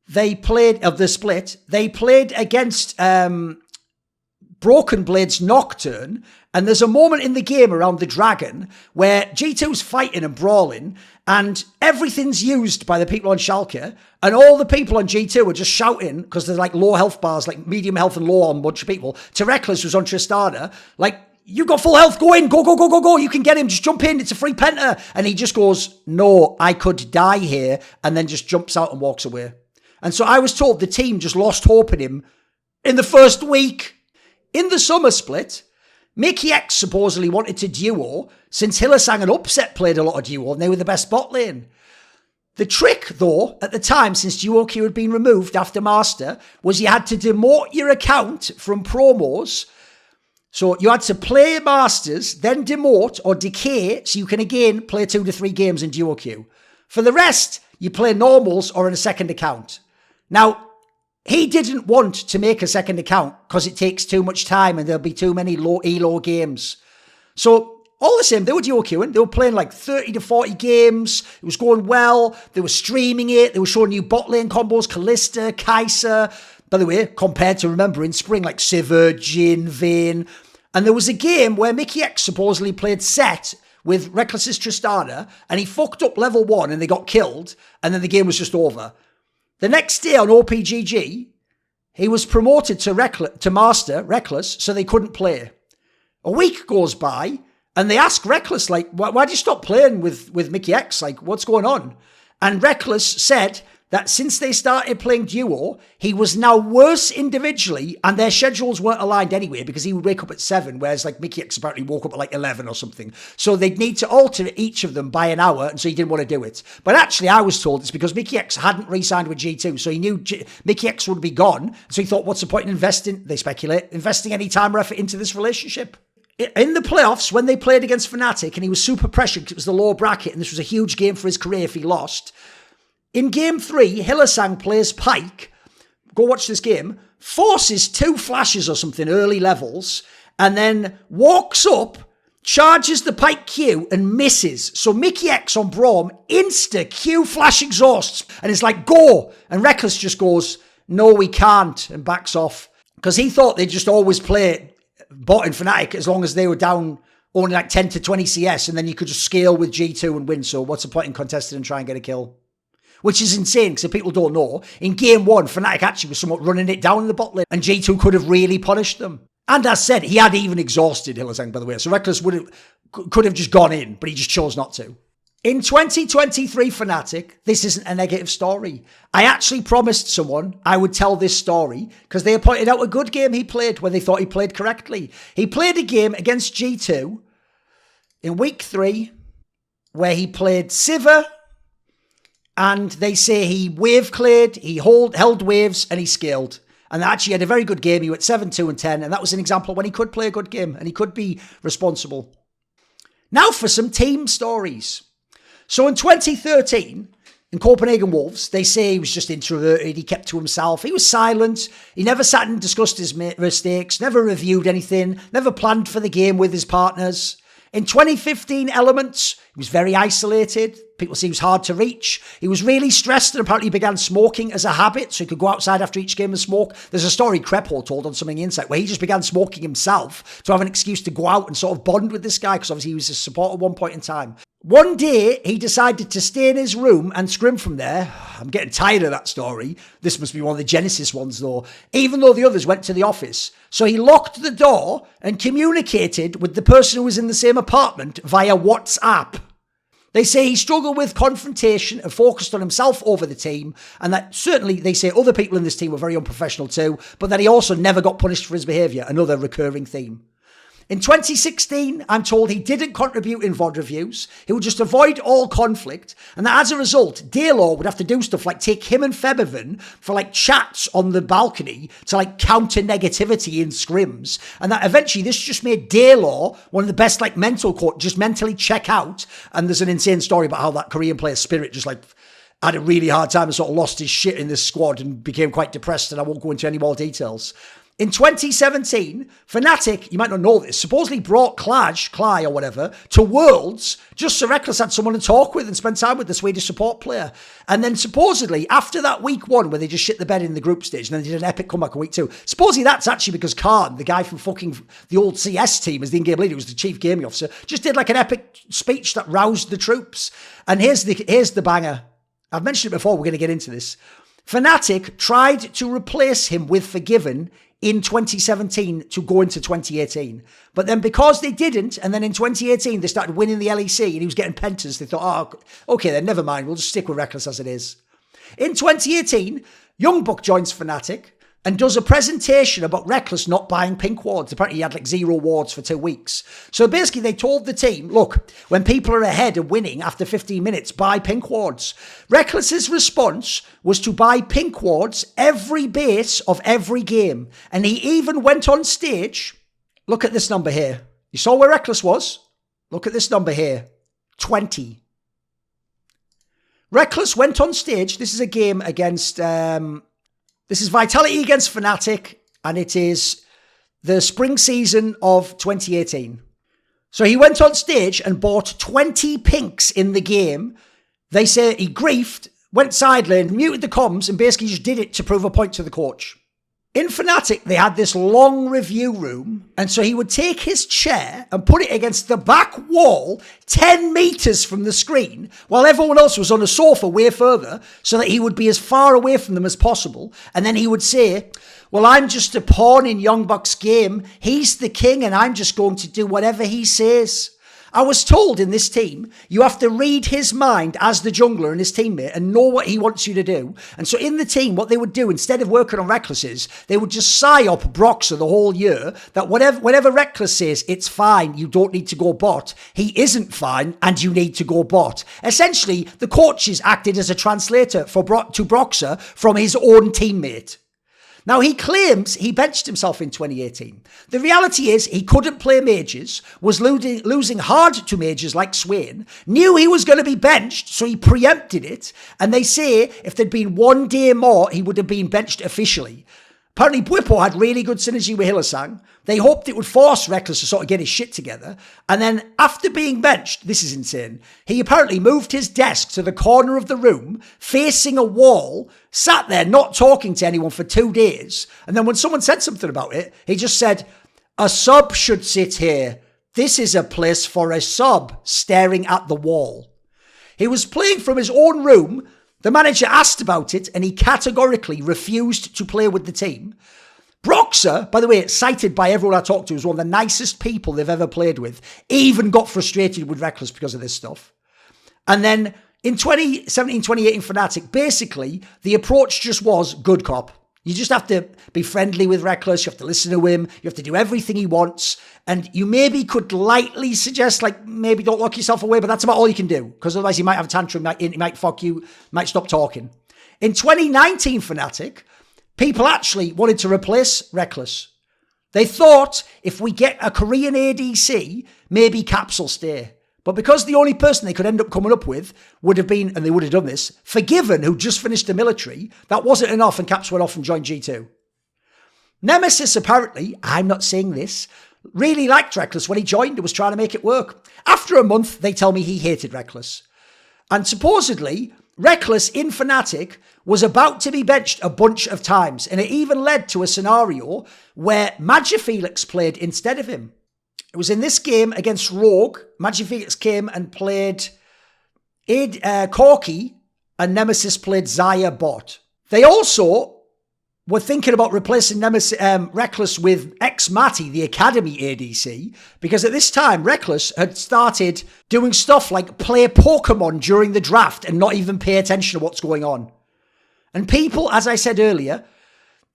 they played, of the split, they played against Broken Blade's Nocturne, and there's a moment in the game around the Dragon where G2's fighting and brawling, and everything's used by the people on Schalke, and all the people on G2 are just shouting, because there's like low health bars, like medium health and low on a bunch of people, to Rekkles, who's on Tristana, like, you've got full health, go in, go, you can get him, just jump in, it's a free penta. And he just goes, no, I could die here, and then just jumps out and walks away. And so I was told the team just lost hope in him in the first week. In the summer split, mischaracterised supposedly wanted to duo, since Hylissang and Upset played a lot of duo, and they were the best bot lane. The trick, though, at the time, since duo queue had been removed after Master, was you had to demote your account from promos. So you had to play Masters, then demote or decay, so you can again play 2 to 3 games in duo queue. For the rest, you play normals or in a second account. Now, he didn't want to make a second account because it takes too much time and there'll be too many low elo games. So all the same, they were duo queuing. They were playing like 30 to 40 games. It was going well. They were streaming it. They were showing new bot lane combos, Kalista, Kai'Sa. By the way, compared to, remember, in spring, like Sivir, Jhin, Vayne. And there was a game where mischaracterised supposedly played set with Rekkles' Tristana, and he fucked up level 1 and they got killed, and then the game was just over. The next day on OPGG, he was promoted to Master, Rekkles, so they couldn't play. A week goes by, and they ask Rekkles, like, why did you stop playing with mischaracterised? Like, what's going on? And Rekkles said that since they started playing duo, he was now worse individually, and their schedules weren't aligned anyway, because he would wake up at 7, whereas like mischaracterised apparently woke up at like 11 or something. So they'd need to alter each of them by an hour, and so he didn't want to do it. But actually, I was told it's because mischaracterised hadn't re-signed with G2, so he knew mischaracterised would be gone, so he thought, what's the point in investing any time or effort into this relationship? In the playoffs, when they played against FNATIC, and he was super pressured because it was the lower bracket, and this was a huge game for his career if he lost, in game 3, Hylissang plays Pyke. Go watch this game. Forces 2 flashes or something, early levels, and then walks up, charges the Pyke Q, and misses. So mischaracterised on Braum, insta Q flash exhausts, and it's like, go! And Rekkles just goes, no, we can't, and backs off. Because he thought they'd just always play bot in FNATIC as long as they were down only like 10 to 20 CS, and then you could just scale with G2 and win. So what's the point in contesting and try and get a kill? Which is insane, because if people don't know, in game 1, FNATIC actually was somewhat running it down in the bot lane, and G2 could have really punished them. And as said, he had even exhausted Hylissang, by the way, so Rekkles could have just gone in, but he just chose not to. In 2023 FNATIC, this isn't a negative story. I actually promised someone I would tell this story, because they had pointed out a good game he played where they thought he played correctly. He played a game against G2 in week 3, where he played Sivir, and they say he wave cleared, he held waves, and he scaled. And actually had a very good game. He went 7, 2, and 10. And that was an example when he could play a good game and he could be responsible. Now for some team stories. So in 2013, in Copenhagen Wolves, they say he was just introverted. He kept to himself. He was silent. He never sat and discussed his mistakes, never reviewed anything, never planned for the game with his partners. In 2015 Elements, he was very isolated. People say he was hard to reach. He was really stressed and apparently began smoking as a habit, so he could go outside after each game and smoke. There's a story Crepo told on Something Insight where he just began smoking himself to have an excuse to go out and sort of bond with this guy, because obviously he was his support at one point in time. One day, he decided to stay in his room and scrim from there. I'm getting tired of that story. This must be one of the Genesis ones, though. Even though the others went to the office. So he locked the door and communicated with the person who was in the same apartment via WhatsApp. They say he struggled with confrontation and focused on himself over the team, and that certainly they say other people in this team were very unprofessional too, but that he also never got punished for his behaviour, another recurring theme. In 2016, I'm told he didn't contribute in VOD reviews. He would just avoid all conflict. And that as a result, Daylor would have to do stuff like take him and Febivan for like chats on the balcony to like counter negativity in scrims. And that eventually this just made Daylor one of the best like mental court, just mentally check out. And there's an insane story about how that Korean player Spirit just like had a really hard time and sort of lost his shit in this squad and became quite depressed. And I won't go into any more details. In 2017, FNATIC, you might not know this, supposedly brought Clay or whatever to Worlds just so Rekkles had someone to talk with and spend time with the Swedish support player. And then supposedly, after that week 1 where they just shit the bed in the group stage and then they did an epic comeback in week 2, supposedly that's actually because Karn, the guy from fucking the old CS team as the in-game leader, who was the chief gaming officer, just did like an epic speech that roused the troops. And here's the banger. I've mentioned it before, we're going to get into this. FNATIC tried to replace him with Forgiven in 2017 to go into 2018. But then because they didn't, and then in 2018 they started winning the LEC and he was getting pentas, they thought, oh, okay then, never mind, we'll just stick with Rekkles as it is. In 2018, Youngbuck joins FNATIC and does a presentation about Rekkles not buying pink wards. Apparently he had like 0 wards for 2 weeks. So basically they told the team, look, when people are ahead and winning after 15 minutes, buy pink wards. Rekkles' response was to buy pink wards every base of every game. And he even went on stage. Look at this number here. You saw where Rekkles was? Look at this number here. 20. Rekkles went on stage. This is a game against... This is Vitality against FNATIC, and it is the spring season of 2018. So he went on stage and bought 20 pinks in the game. They say he griefed, went side lane, muted the comms, and basically just did it to prove a point to the coach. In FNATIC, they had this long review room, and so he would take his chair and put it against the back wall 10 meters from the screen, while everyone else was on a sofa way further, so that he would be as far away from them as possible. And then he would say, well, I'm just a pawn in Youngbuck's game. He's the king, and I'm just going to do whatever he says. I was told in this team, you have to read his mind as the jungler and his teammate and know what he wants you to do. And so in the team, what they would do, instead of working on Rekkles, they would just psyop Broxer the whole year, that whatever Rekkles says, it's fine, you don't need to go bot. He isn't fine, and you need to go bot. Essentially, the coaches acted as a translator to Broxer from his own teammate. Now, he claims he benched himself in 2018. The reality is he couldn't play mages, was losing hard to mages like Swain, knew he was going to be benched, so he preempted it. And they say if there'd been 1 day more, he would have been benched officially. Apparently, Bwipo had really good synergy with Hylissang. They hoped it would force Rekkles to sort of get his shit together. And then after being benched, this is insane, he apparently moved his desk to the corner of the room, facing a wall, sat there not talking to anyone for 2 days. And then when someone said something about it, he just said, a sub should sit here. This is a place for a sub, staring at the wall. He was playing from his own room. The manager asked about it, and he categorically refused to play with the team. Broxer, by the way, cited by everyone I talked to as one of the nicest people they've ever played with, even got frustrated with Rekkles because of this stuff. And then in 2017-2018 FNATIC, basically, the approach just was good cop. You just have to be friendly with Rekkles, you have to listen to him, you have to do everything he wants, and you maybe could lightly suggest, like, maybe don't lock yourself away, but that's about all you can do, because otherwise he might have a tantrum, he might fuck you, might stop talking. In 2019 FNATIC, people actually wanted to replace Rekkles. They thought if we get a Korean ADC, maybe Caps will stay. But because the only person they could end up coming up with would have been, and they would have done this, Forgiven, who just finished the military, that wasn't enough and Caps went off and joined G2. Nemesis apparently, I'm not saying this, really liked Rekkles when he joined and was trying to make it work. After a month, they tell me he hated Rekkles. And supposedly, Rekkles in FNATIC was about to be benched a bunch of times, and it even led to a scenario where Magifelix played instead of him. It was in this game against Rogue. Magifelix came and played Corki, and Nemesis played Xayah bot. They also were thinking about replacing Rekkles with ex-Matty, the Academy ADC, because at this time, Rekkles had started doing stuff like play Pokemon during the draft and not even pay attention to what's going on. And people, as I said earlier,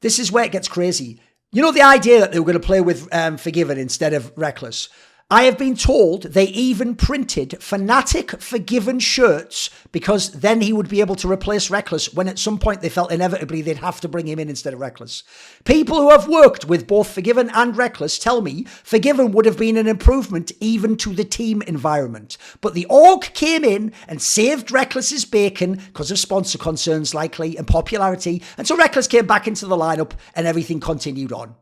this is where it gets crazy. You know the idea that they were going to play with Forgiven instead of Rekkles? I have been told they even printed FNATIC Forgiven shirts because then he would be able to replace Rekkles when at some point they felt inevitably they'd have to bring him in instead of Rekkles. People who have worked with both Forgiven and Rekkles tell me Forgiven would have been an improvement even to the team environment. But the org came in and saved Rekkles' bacon because of sponsor concerns likely and popularity, and so Rekkles came back into the lineup and everything continued on.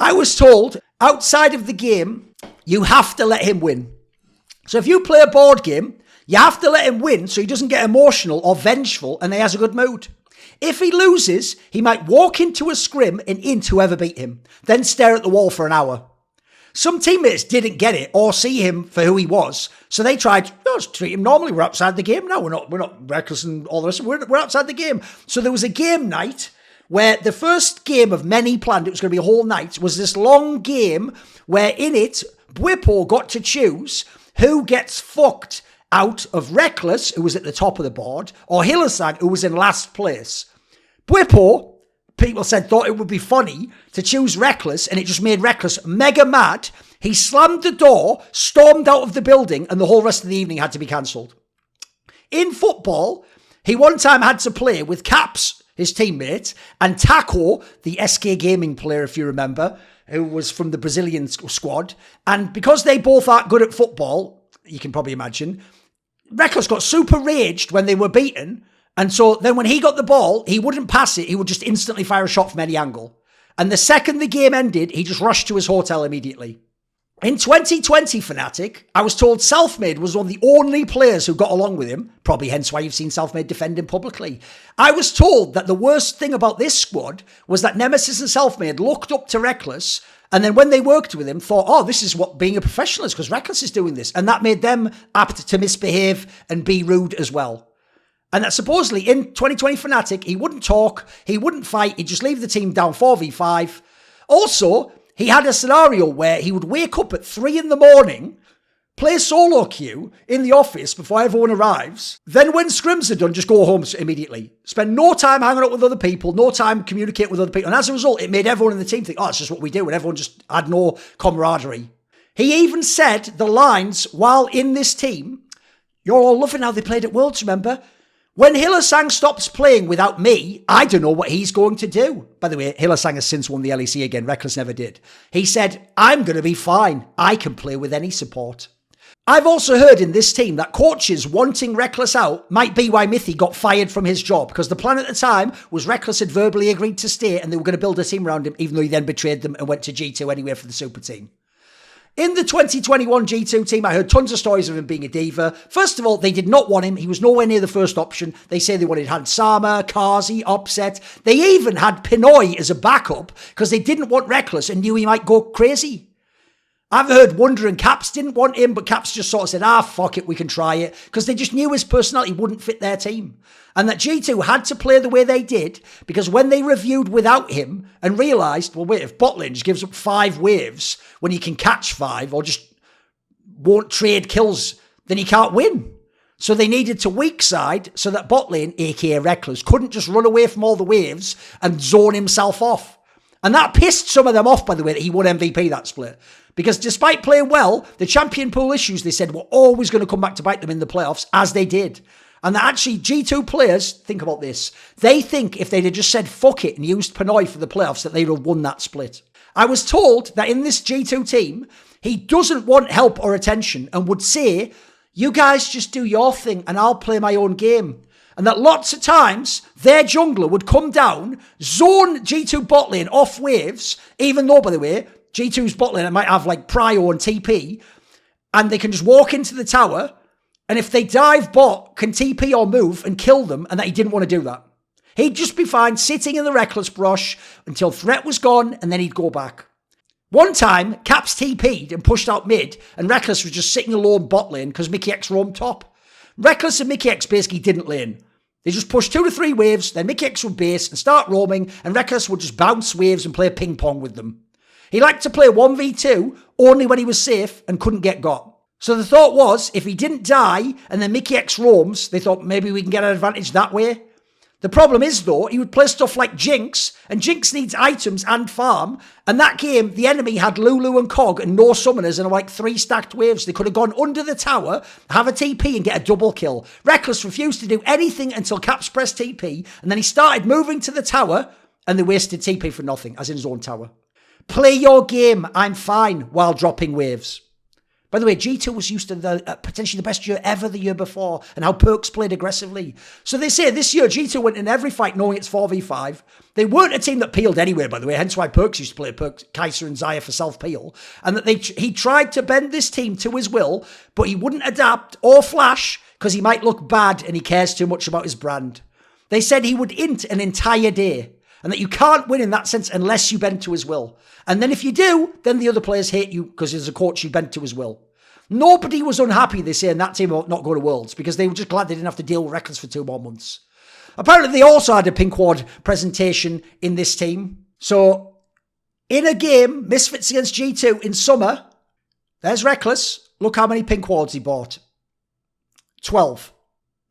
I was told, outside of the game, you have to let him win. So if you play a board game, you have to let him win so he doesn't get emotional or vengeful and he has a good mood. If he loses, he might walk into a scrim and int whoever beat him, then stare at the wall for an hour. Some teammates didn't get it or see him for who he was, so they tried, just treat him normally, we're outside the game. No, we're not reckless and all the rest, we're outside the game. So there was a game night where the first game of many planned, it was going to be a whole night, was this long game where in it, Bwipo got to choose who gets fucked out of Rekkles, who was at the top of the board, or Hylissang, who was in last place. Bwipo, people said, thought it would be funny to choose Rekkles, and it just made Rekkles mega mad. He slammed the door, stormed out of the building, and the whole rest of the evening had to be cancelled. In football, he one time had to play with Caps, his teammate, and Taco, the SK Gaming player, if you remember, who was from the Brazilian squad. And because they both aren't good at football, you can probably imagine, Rekkles got super raged when they were beaten. And so then when he got the ball, he wouldn't pass it. He would just instantly fire a shot from any angle. And the second the game ended, he just rushed to his hotel immediately. In 2020 FNATIC, I was told Selfmade was one of the only players who got along with him, probably hence why you've seen Selfmade defend him publicly. I was told that the worst thing about this squad was that Nemesis and Selfmade looked up to Rekkles, and then when they worked with him, thought, oh, this is what being a professional is, because Rekkles is doing this. And that made them apt to misbehave and be rude as well. And that supposedly in 2020 FNATIC, he wouldn't talk, he wouldn't fight, he'd just leave the team down 4v5. Also, he had a scenario where he would wake up at 3 a.m, play solo queue in the office before everyone arrives. Then when scrims are done, just go home immediately. Spend no time hanging out with other people, no time communicate with other people. And as a result, it made everyone in the team think, oh, it's just what we do. And everyone just had no camaraderie. He even said the lines while in this team, you're all loving how they played at Worlds, remember? When Hylissang stops playing without me, I don't know what he's going to do. By the way, Hylissang has since won the LEC again. Rekkles never did. He said, I'm going to be fine. I can play with any support. I've also heard in this team that coaches wanting Rekkles out might be why Mithy got fired from his job, because the plan at the time was Rekkles had verbally agreed to stay and they were going to build a team around him, even though he then betrayed them and went to G2 anyway for the super team. In the 2021 G2 team, I heard tons of stories of him being a diva. First of all, they did not want him. He was nowhere near the first option. They say they wanted Hansama, Kazi, Upset. They even had Pinoy as a backup because they didn't want Rekkles and knew he might go crazy. I've heard Wonder and Caps didn't want him, but Caps just sort of said, fuck it, we can try it. Because they just knew his personality wouldn't fit their team. And that G2 had to play the way they did, because when they reviewed without him and realised, well, wait, if botlane just gives up 5 waves when he can catch 5 or just won't trade kills, then he can't win. So they needed to weak side so that botlane, aka Rekkles, couldn't just run away from all the waves and zone himself off. And that pissed some of them off, by the way, that he won MVP that split. Because despite playing well, the champion pool issues, they said, were always going to come back to bite them in the playoffs, as they did. And that actually G2 players, think about this, they think if they'd have just said fuck it and used Pinoy for the playoffs, that they'd have won that split. I was told that in this G2 team, he doesn't want help or attention and would say, you guys just do your thing and I'll play my own game. And that lots of times, their jungler would come down, zone G2 bot lane off waves, even though, by the way, G2's bot lane might have like Prio and TP, and they can just walk into the tower, and if they dive bot, can TP or move and kill them, and that he didn't want to do that. He'd just be fine sitting in the Rekkles Bush until threat was gone, and then he'd go back. One time, Caps TP'd and pushed out mid, and Rekkles was just sitting alone bot lane because mischaracterised roamed top. Rekkles and mischaracterised basically didn't lane. They just pushed 2 to 3 waves, then mischaracterised would base and start roaming, and Rekkles would just bounce waves and play ping pong with them. He liked to play 1v2 only when he was safe and couldn't get got. So the thought was, if he didn't die and then mischaracterised roams, they thought maybe we can get an advantage that way. The problem is, though, he would play stuff like Jinx, and Jinx needs items and farm, and that game, the enemy had Lulu and Cog and no summoners and like 3 stacked waves. They could have gone under the tower, have a TP and get a double kill. Rekkles refused to do anything until Caps pressed TP, and then he started moving to the tower, and they wasted TP for nothing, as in his own tower. Play your game, I'm fine, while dropping waves. By the way, G2 was used to potentially the best year ever the year before, and how Perks played aggressively. So they say this year G2 went in every fight knowing it's 4v5. They weren't a team that peeled anyway, by the way, hence why Perks used to play Perks, Kaiser and Xayah for self-peel. And that he tried to bend this team to his will, but he wouldn't adapt or flash because he might look bad and he cares too much about his brand. They said he would int an entire day, and that you can't win in that sense unless you bend to his will. And then if you do, then the other players hate you because as a coach you bent to his will. Nobody was unhappy, they say, in that team about not going to Worlds because they were just glad they didn't have to deal with Rekkles for 2 more months. Apparently they also had a pink ward presentation in this team. So in a game, Misfits against G2 in summer, there's Rekkles. Look how many pink wards he bought. 12.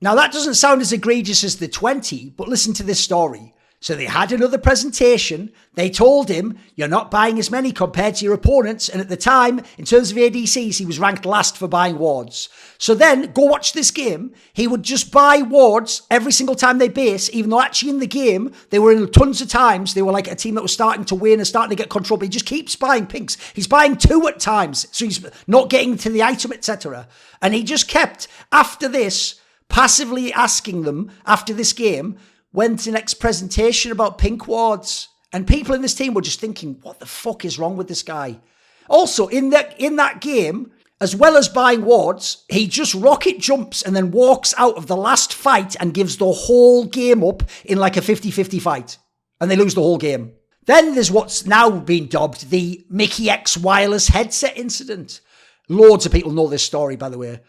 Now that doesn't sound as egregious as the 20, but listen to this story. So they had another presentation. They told him, you're not buying as many compared to your opponents. And at the time, in terms of ADCs, he was ranked last for buying wards. So then, go watch this game. He would just buy wards every single time they base, even though actually in the game, they were in tons of times. They were like a team that was starting to win and starting to get control, but he just keeps buying pinks. He's buying 2 at times. So he's not getting to the item, etc. And he just kept, after this, passively asking them, after this game, when's the next presentation about pink wards? And people in this team were just thinking, what the fuck is wrong with this guy? Also, in that game, as well as buying wards, he just rocket jumps and then walks out of the last fight and gives the whole game up in like a 50-50 fight. And they lose the whole game. Then there's what's now been dubbed the Mickey X wireless headset incident. Loads of people know this story, by the way.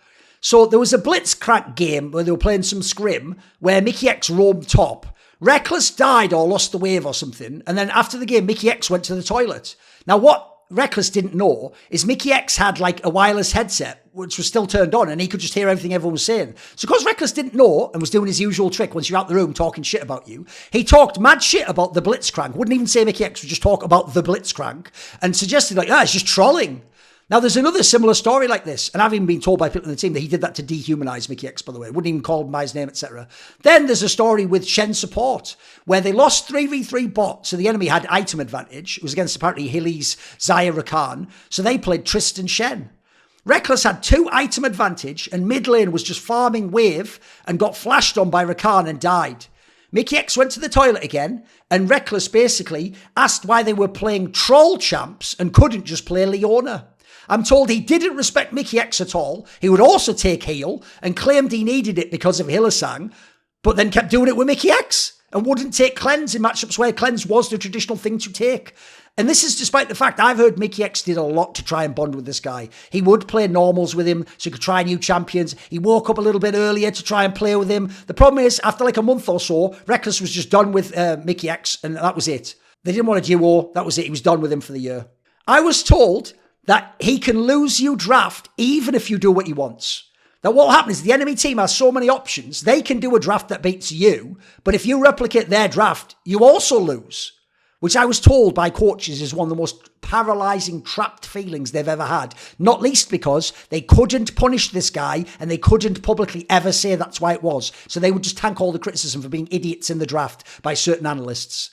So there was a Blitzcrank game where they were playing some scrim where Mickey X roamed top. Rekkles died or lost the wave or something. And then after the game, Mickey X went to the toilet. Now what Rekkles didn't know is Mickey X had like a wireless headset which was still turned on and he could just hear everything everyone was saying. So because Rekkles didn't know and was doing his usual trick once you're out the room talking shit about you, he talked mad shit about the Blitzcrank. Wouldn't even say Mickey X, would just talk about the Blitzcrank and suggested like, it's just trolling. Now, there's another similar story like this, and I've even been told by people in the team that he did that to dehumanize Mickey X, by the way. Wouldn't even call him by his name, etc. Then there's a story with Shen support, where they lost 3v3 bot, so the enemy had item advantage. It was against apparently Hylissang, Xayah, Rakan, so they played Tristan Shen. Rekkles had 2 item advantage, and mid lane was just farming wave, and got flashed on by Rakan and died. Mickey X went to the toilet again, and Rekkles basically asked why they were playing troll champs and couldn't just play Leona. I'm told he didn't respect Mickey X at all. He would also take heal and claimed he needed it because of Hylissang, but then kept doing it with Mickey X and wouldn't take cleanse in matchups where cleanse was the traditional thing to take. And this is despite the fact I've heard Mickey X did a lot to try and bond with this guy. He would play normals with him so he could try new champions. He woke up a little bit earlier to try and play with him. The problem is, after like a month or so, Rekkles was just done with Mickey X and that was it. They didn't want a duo. That was it. He was done with him for the year. I was told that he can lose you draft even if you do what he wants. Now what will happen is the enemy team has so many options, they can do a draft that beats you, but if you replicate their draft, you also lose. Which I was told by coaches is one of the most paralysing, trapped feelings they've ever had. Not least because they couldn't punish this guy and they couldn't publicly ever say that's why it was. So they would just tank all the criticism for being idiots in the draft by certain analysts.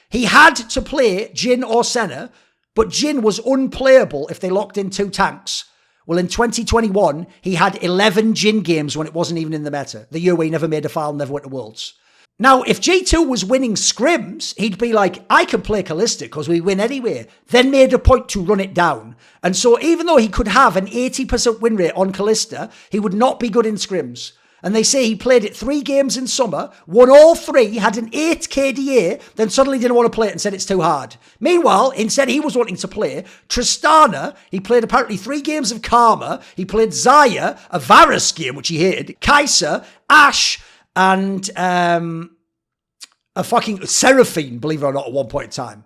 He had to play Jhin or Senna, but Jhin was unplayable if they locked in 2 tanks. Well, in 2021, he had 11 Jhin games when it wasn't even in the meta. The year where he never made a foul, never went to Worlds. Now, if G2 was winning scrims, he'd be like, I can play Kalista because we win anyway. Then made a point to run it down. And so even though he could have an 80% win rate on Kalista, he would not be good in scrims. And they say he played it 3 games in summer, won all 3, had an 8 KDA, then suddenly didn't want to play it and said it's too hard. Meanwhile, instead he was wanting to play Tristana. He played apparently 3 games of Karma. He played Xayah, a Varus game, which he hated, Kaiser, Ashe, and a fucking Seraphine, believe it or not, at one point in time.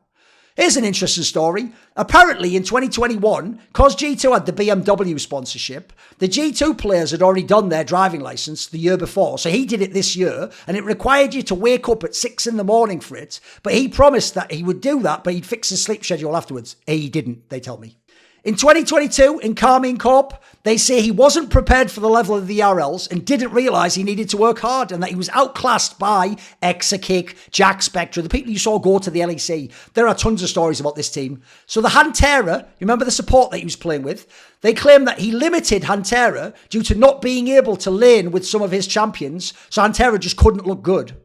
Here's an interesting story. Apparently in 2021, because G2 had the BMW sponsorship, the G2 players had already done their driving license the year before. So he did it this year and it required you to wake up at 6 in the morning for it. But he promised that he would do that, but he'd fix his sleep schedule afterwards. He didn't, they tell me. In 2022, in Karmine Corp, they say he wasn't prepared for the level of the ERLs and didn't realise he needed to work hard and that he was outclassed by Exakick, Jack Spectre, the people you saw go to the LEC. There are tons of stories about this team. So the Hantera, you remember the support that he was playing with? They claim that he limited Hantera due to not being able to lane with some of his champions, so Hantera just couldn't look good.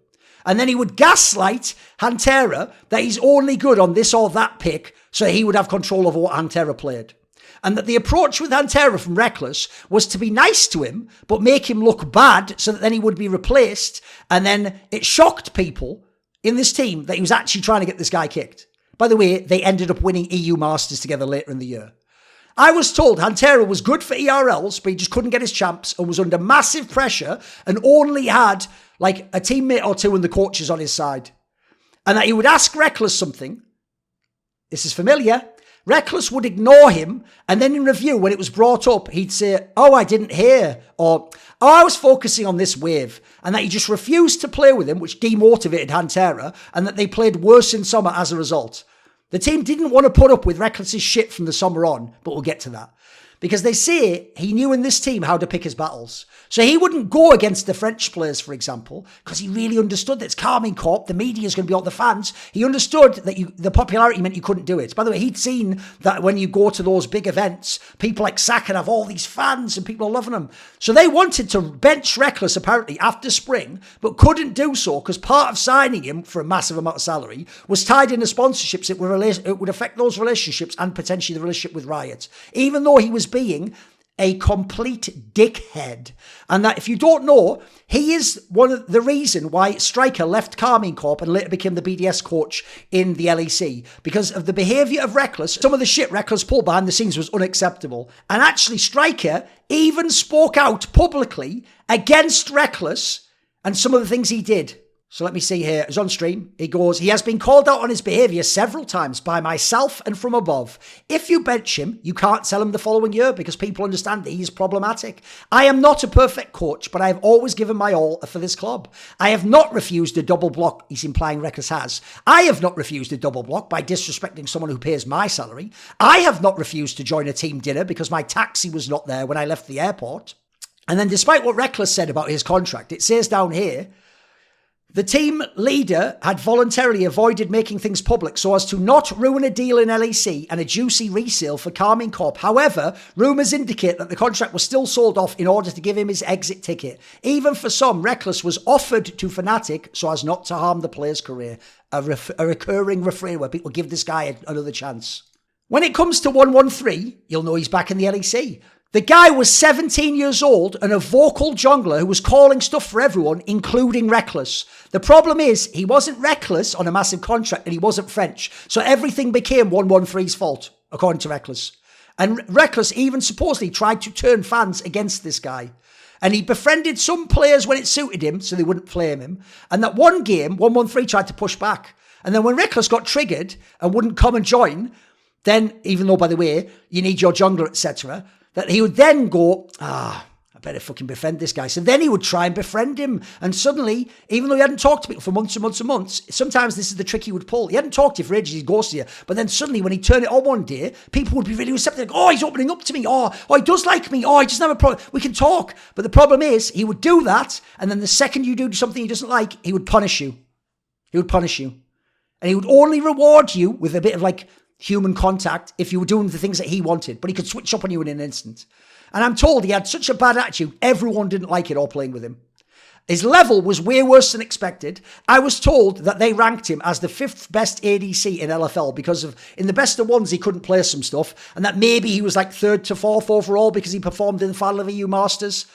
And then he would gaslight Hantera that he's only good on this or that pick, so he would have control over what Hantera played. And that the approach with Hantera from Rekkles was to be nice to him, but make him look bad so that then he would be replaced. And then it shocked people in this team that he was actually trying to get this guy kicked. By the way, they ended up winning EU Masters together later in the year. I was told Hantera was good for ERLs, but he just couldn't get his champs and was under massive pressure and only had like a teammate or two and the coaches on his side. And that he would ask Rekkles something. This is familiar. Rekkles would ignore him, and then in review, when it was brought up, he'd say, "Oh, I didn't hear," or "Oh, I was focusing on this wave," and that he just refused to play with him, which demotivated Hantera, and that they played worse in summer as a result. The team didn't want to put up with Rekkles' shit from the summer on, but we'll get to that. Because they say he knew in this team how to pick his battles. So he wouldn't go against the French players, for example, because he really understood that it's Karmine Corp, the media is going to be all the fans. He understood that the popularity meant you couldn't do it. By the way, he'd seen that when you go to those big events, people like Saga have all these fans and people are loving them. So they wanted to bench Rekkles apparently after spring, but couldn't do so because part of signing him for a massive amount of salary was tied into sponsorships. It would affect those relationships and potentially the relationship with Riot. Even though he was being a complete dickhead. And that, if you don't know, he is one of the reason why Striker left Karmine Corp and later became the BDS coach in the LEC. Because of the behaviour of Rekkles, some of the shit Rekkles pulled behind the scenes was unacceptable. And actually, Striker even spoke out publicly against Rekkles and some of the things he did. So let me see here. It's on stream. He goes, "He has been called out on his behaviour several times by myself and from above. If you bench him, you can't sell him the following year because people understand that he is problematic. I am not a perfect coach, but I have always given my all for this club. I have not refused a double block," he's implying Rekkles has. "I have not refused a double block by disrespecting someone who pays my salary. I have not refused to join a team dinner because my taxi was not there when I left the airport." And then despite what Rekkles said about his contract, it says down here, the team leader had voluntarily avoided making things public so as to not ruin a deal in LEC and a juicy resale for Karmine Corp. However, rumours indicate that the contract was still sold off in order to give him his exit ticket. Even for some, Rekkles was offered to FNATIC so as not to harm the player's career. A recurring refrain where people give this guy another chance. When it comes to 113, you'll know he's back in the LEC. The guy was 17 years old and a vocal jungler who was calling stuff for everyone, including Rekkles. The problem is, he wasn't Rekkles on a massive contract and he wasn't French, so everything became 113's fault, according to Rekkles. And Rekkles even supposedly tried to turn fans against this guy. And he befriended some players when it suited him, so they wouldn't flame him. And that one game, 113 tried to push back. And then when Rekkles got triggered and wouldn't come and join, then, even though, by the way, you need your jungler, etc., that he would then go, I better fucking befriend this guy. So then he would try and befriend him. And suddenly, even though he hadn't talked to people for months and months and months, sometimes this is the trick he would pull. He hadn't talked to you for ages, he'd ghosted you. But then suddenly when he turned it on one day, people would be really receptive. Like, oh, he's opening up to me. Oh, he does like me. Oh, he doesn't have a problem. We can talk. But the problem is, he would do that. And then the second you do something he doesn't like, he would punish you. He would punish you. And he would only reward you with a bit of like human contact if you were doing the things that he wanted. But he could switch up on you in an instant. And I'm told he had such a bad attitude, everyone didn't like it all playing with him. His level was way worse than expected. I was told that they ranked him as the 5th best ADC in LFL because of, in the best of ones, he couldn't play some stuff. And that maybe he was like 3rd to 4th overall because he performed in the final of EU Masters.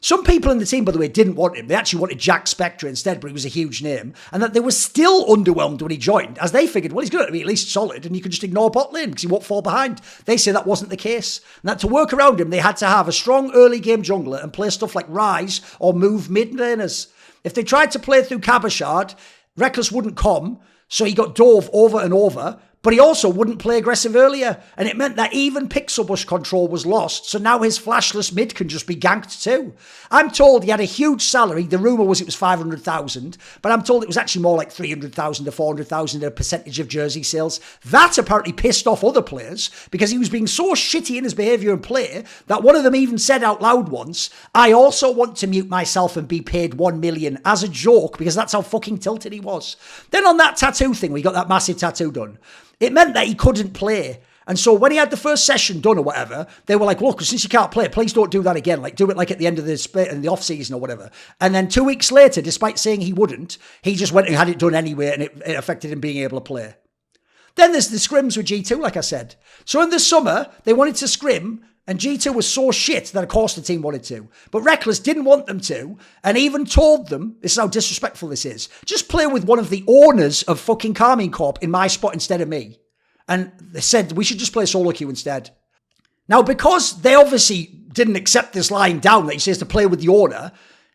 Some people in the team, by the way, didn't want him. They actually wanted Jack Spectre instead, but he was a huge name. And that they were still underwhelmed when he joined, as they figured, well, he's going to be at least solid and you can just ignore bot lane because he won't fall behind. They say that wasn't the case. And that to work around him, they had to have a strong early game jungler and play stuff like Rise or move mid laners. If they tried to play through Cabochard, Rekkles wouldn't come, so he got dove over and over. But he also wouldn't play aggressive earlier, and it meant that even pixel bush control was lost, so now his flashless mid can just be ganked too. I'm told he had a huge salary. The rumour was it was 500,000, but I'm told it was actually more like 300,000 to 400,000 a percentage of jersey sales. That apparently pissed off other players, because he was being so shitty in his behaviour and play that one of them even said out loud once, I also want to mute myself and be paid 1 million as a joke, because that's how fucking tilted he was. Then on that tattoo thing, we got that massive tattoo done. It meant that he couldn't play. And so when he had the first session done or whatever, they were like, look, since you can't play, please don't do that again. Like, do it like at the end of the split in the off-season or whatever. And then 2 weeks later, despite saying he wouldn't, he just went and had it done anyway, and it affected him being able to play. Then there's the scrims with G2, like I said. So in the summer, they wanted to scrim, and G2 was so shit that of course the team wanted to. But Rekkles didn't want them to, and even told them, this is how disrespectful this is, just play with one of the owners of fucking Karmine Corp in my spot instead of me. And they said, we should just play solo queue instead. Now, because they obviously didn't accept this lying down that he says to play with the owner,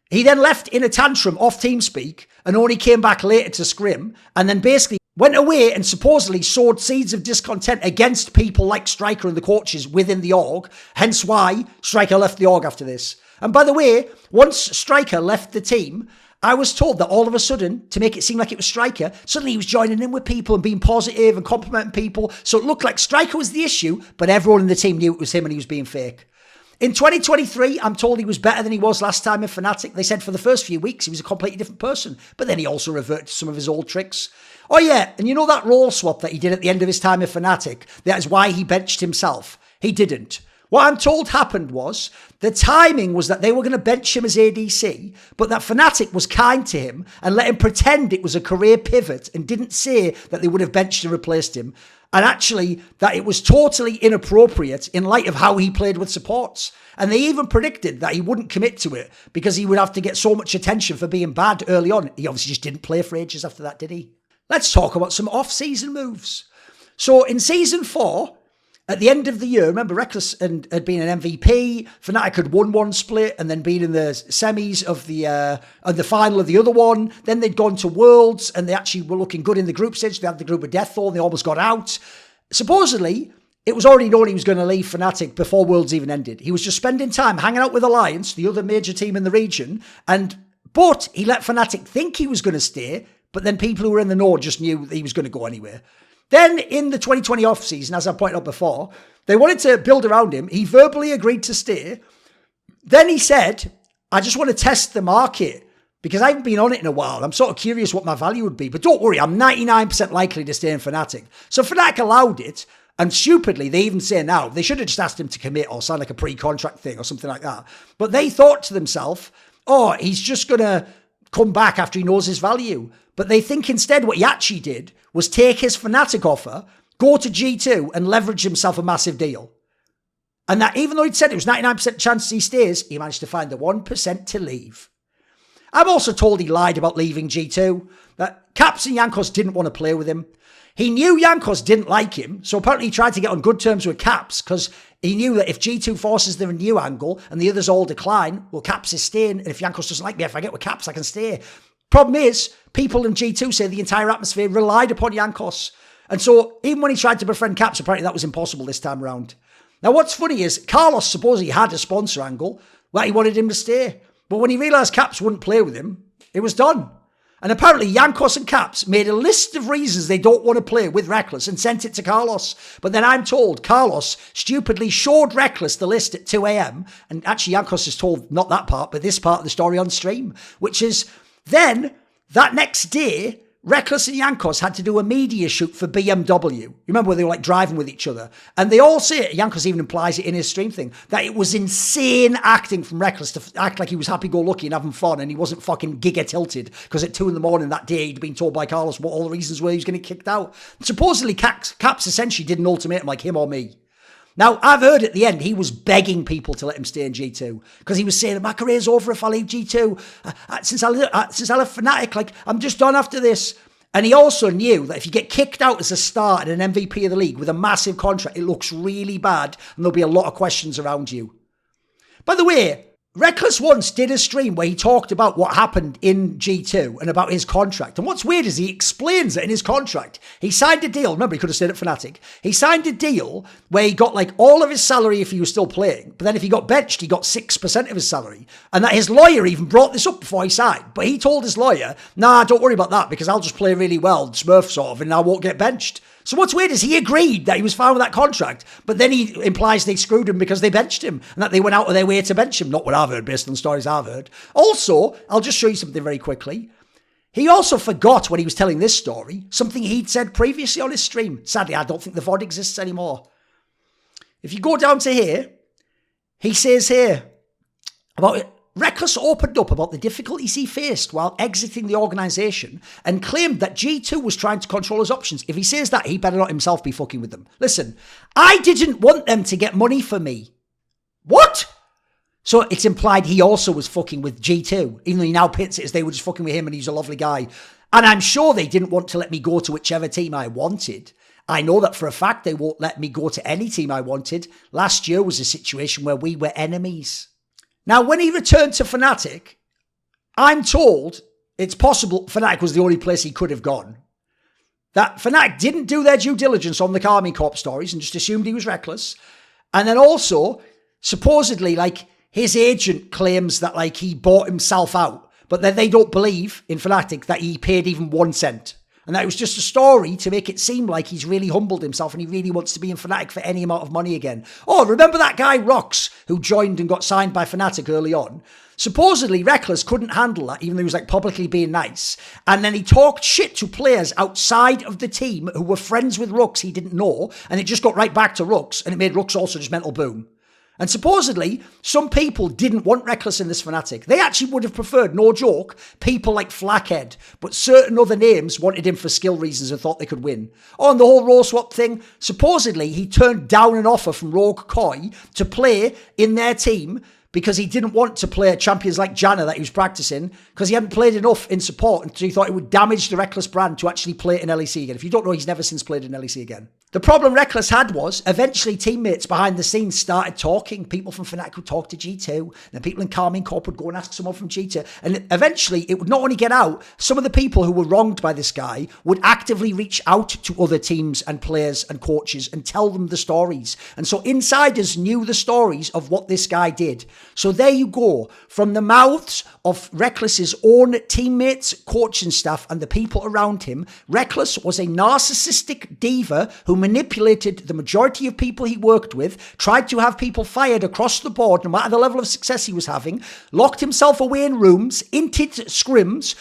he then left in a tantrum off TeamSpeak and only came back later to scrim, and then basically went away and supposedly sowed seeds of discontent against people like Striker and the coaches within the org, hence why Striker left the org after this. And by the way, once Striker left the team, I was told that all of a sudden, to make it seem like it was Striker, suddenly he was joining in with people and being positive and complimenting people. So it looked like Striker was the issue, but everyone in the team knew it was him and he was being fake. In 2023, I'm told he was better than he was last time in FNATIC. They said for the first few weeks, he was a completely different person. But then he also reverted to some of his old tricks. Oh yeah, and you know that role swap that he did at the end of his time in FNATIC? That is why he benched himself. He didn't. What I'm told happened was, the timing was that they were going to bench him as ADC, but that FNATIC was kind to him and let him pretend it was a career pivot and didn't say that they would have benched and replaced him. And actually, that it was totally inappropriate in light of how he played with supports. And they even predicted that he wouldn't commit to it because he would have to get so much attention for being bad early on. He obviously just didn't play for ages after that, did he? Let's talk about some off-season moves. So in Season 4, at the end of the year, remember Rekkles had been an MVP, FNATIC had won one split and then been in the semis of the final of the other one. Then they'd gone to Worlds and they actually were looking good in the group stage. They had the group of Deaththorn, they almost got out. Supposedly, it was already known he was going to leave FNATIC before Worlds even ended. He was just spending time hanging out with Alliance, the other major team in the region, but he let FNATIC think he was going to stay, but then people who were in the know just knew he was going to go anywhere. Then in the 2020 off-season, as I pointed out before, they wanted to build around him. He verbally agreed to stay. Then he said, I just want to test the market because I haven't been on it in a while. I'm sort of curious what my value would be. But don't worry, I'm 99% likely to stay in FNATIC. So FNATIC allowed it. And stupidly, they even say now, they should have just asked him to commit or sign like a pre-contract thing or something like that. But they thought to themselves, oh, he's just going to come back after he knows his value. But they think instead what he actually did was take his FNATIC offer, go to G2 and leverage himself a massive deal. And that even though he'd said it was 99% chance he stays, he managed to find the 1% to leave. I'm also told he lied about leaving G2, that Caps and Jankos didn't want to play with him. He knew Jankos didn't like him, so apparently he tried to get on good terms with Caps because he knew that if G2 forces their new angle and the others all decline, well, Caps is staying, and if Jankos doesn't like me, if I get with Caps, I can stay. Problem is, people in G2 say the entire atmosphere relied upon Jankos. And so, even when he tried to befriend Caps, apparently that was impossible this time around. Now, what's funny is, Carlos supposedly had a sponsor angle where he wanted him to stay. But when he realised Caps wouldn't play with him, it was done. And apparently, Jankos and Caps made a list of reasons they don't want to play with Rekkles and sent it to Carlos. But then I'm told Carlos stupidly showed Rekkles the list at 2 a.m. And actually, Jankos is told not that part, but this part of the story on stream, which is... Then, that next day, Rekkles and Jankos had to do a media shoot for BMW. You remember where they were like driving with each other? And they all say, Jankos even implies it in his stream thing, that it was insane acting from Rekkles to act like he was happy-go-lucky and having fun and he wasn't fucking giga-tilted because at 2 a.m. that day he'd been told by Carlos what all the reasons were he was going to get kicked out. Supposedly, Caps essentially did an ultimatum like him or me. Now, I've heard at the end he was begging people to let him stay in G2 because he was saying, my career's over if I leave G2. Since I left FNATIC, like, I'm just done after this. And he also knew that if you get kicked out as a star and an MVP of the league with a massive contract, it looks really bad and there'll be a lot of questions around you. By the way, Rekkles once did a stream where he talked about what happened in G2 and about his contract. And what's weird is he explains that in his contract, he signed a deal. Remember, he could have stayed at FNATIC. He signed a deal where he got like all of his salary if he was still playing. But then if he got benched, he got 6% of his salary. And that his lawyer even brought this up before he signed. But he told his lawyer, nah, don't worry about that because I'll just play really well, Smurf sort of, and I won't get benched. So what's weird is he agreed that he was fine with that contract, but then he implies they screwed him because they benched him and that they went out of their way to bench him. Not what I've heard based on the stories I've heard. Also, I'll just show you something very quickly. He also forgot when he was telling this story, something he'd said previously on his stream. Sadly, I don't think the VOD exists anymore. If you go down to here, he says here about it. Rekkles opened up about the difficulties he faced while exiting the organisation and claimed that G2 was trying to control his options. If he says that, he better not himself be fucking with them. Listen, I didn't want them to get money for me. What? So it's implied he also was fucking with G2, even though he now paints it as they were just fucking with him and he's a lovely guy. And I'm sure they didn't want to let me go to whichever team I wanted. I know that for a fact they won't let me go to any team I wanted. Last year was a situation where we were enemies. Now, when he returned to FNATIC, I'm told it's possible FNATIC was the only place he could have gone. That FNATIC didn't do their due diligence on the Karmine Corp stories and just assumed he was Rekkles. And then also, supposedly, like, his agent claims that, like, he bought himself out, but then they don't believe in FNATIC that he paid even 1 cent. And that it was just a story to make it seem like he's really humbled himself and he really wants to be in FNATIC for any amount of money again. Oh, remember that guy Rox who joined and got signed by FNATIC early on? Supposedly, Rekkles couldn't handle that, even though he was like publicly being nice. And then he talked shit to players outside of the team who were friends with Rux he didn't know. And it just got right back to Rux. And it made Rux also just mental boom. And supposedly, some people didn't want Rekkles in this FNATIC. They actually would have preferred, no joke, people like Flackhead. But certain other names wanted him for skill reasons and thought they could win. Oh, and the whole role swap thing. Supposedly, he turned down an offer from Rogue Koi to play in their team because he didn't want to play champions like Janna that he was practicing because he hadn't played enough in support and he thought it would damage the Rekkles brand to actually play in LEC again. If you don't know, he's never since played in LEC again. The problem Rekkles had was eventually teammates behind the scenes started talking. People from FNATIC would talk to G2 and people in Karmine Corp would go and ask someone from G2. And eventually it would not only get out, some of the people who were wronged by this guy would actively reach out to other teams and players and coaches and tell them the stories. And so insiders knew the stories of what this guy did. So there you go. From the mouths of Rekkles' own teammates, coaching staff and the people around him, Rekkles was a narcissistic diva who manipulated the majority of people he worked with, tried to have people fired across the board no matter the level of success he was having, locked himself away in rooms, inted scrims,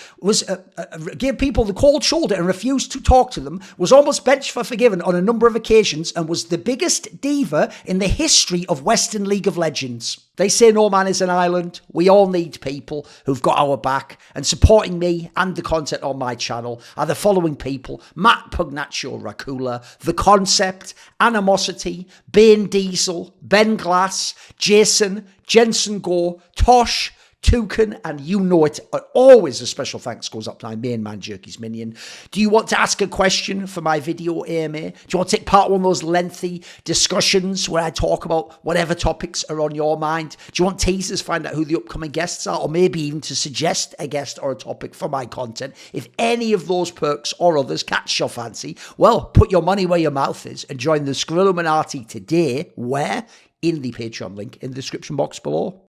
gave people the cold shoulder and refused to talk to them, was almost benched for Forgiven on a number of occasions and was the biggest diva in the history of Western League of Legends. They say no man is an island. We all need people who've got our back. And supporting me and the content on my channel are the following people: Matt Pugnatio Rajcula, The Concept, Animosity, Banediesel, Ben Glass, Jasun, Jensen Goh, Tosh, Thooorin, and you know it, always a special thanks goes up to my main man, Jerky's Minion. Do you want to ask a question for my video AMA? Do you want to take part in one of those lengthy discussions where I talk about whatever topics are on your mind? Do you want teasers, find out who the upcoming guests are, or maybe even to suggest a guest or a topic for my content? If any of those perks or others catch your fancy, well, put your money where your mouth is and join the Skrilluminati today, where? In the Patreon link in the description box below.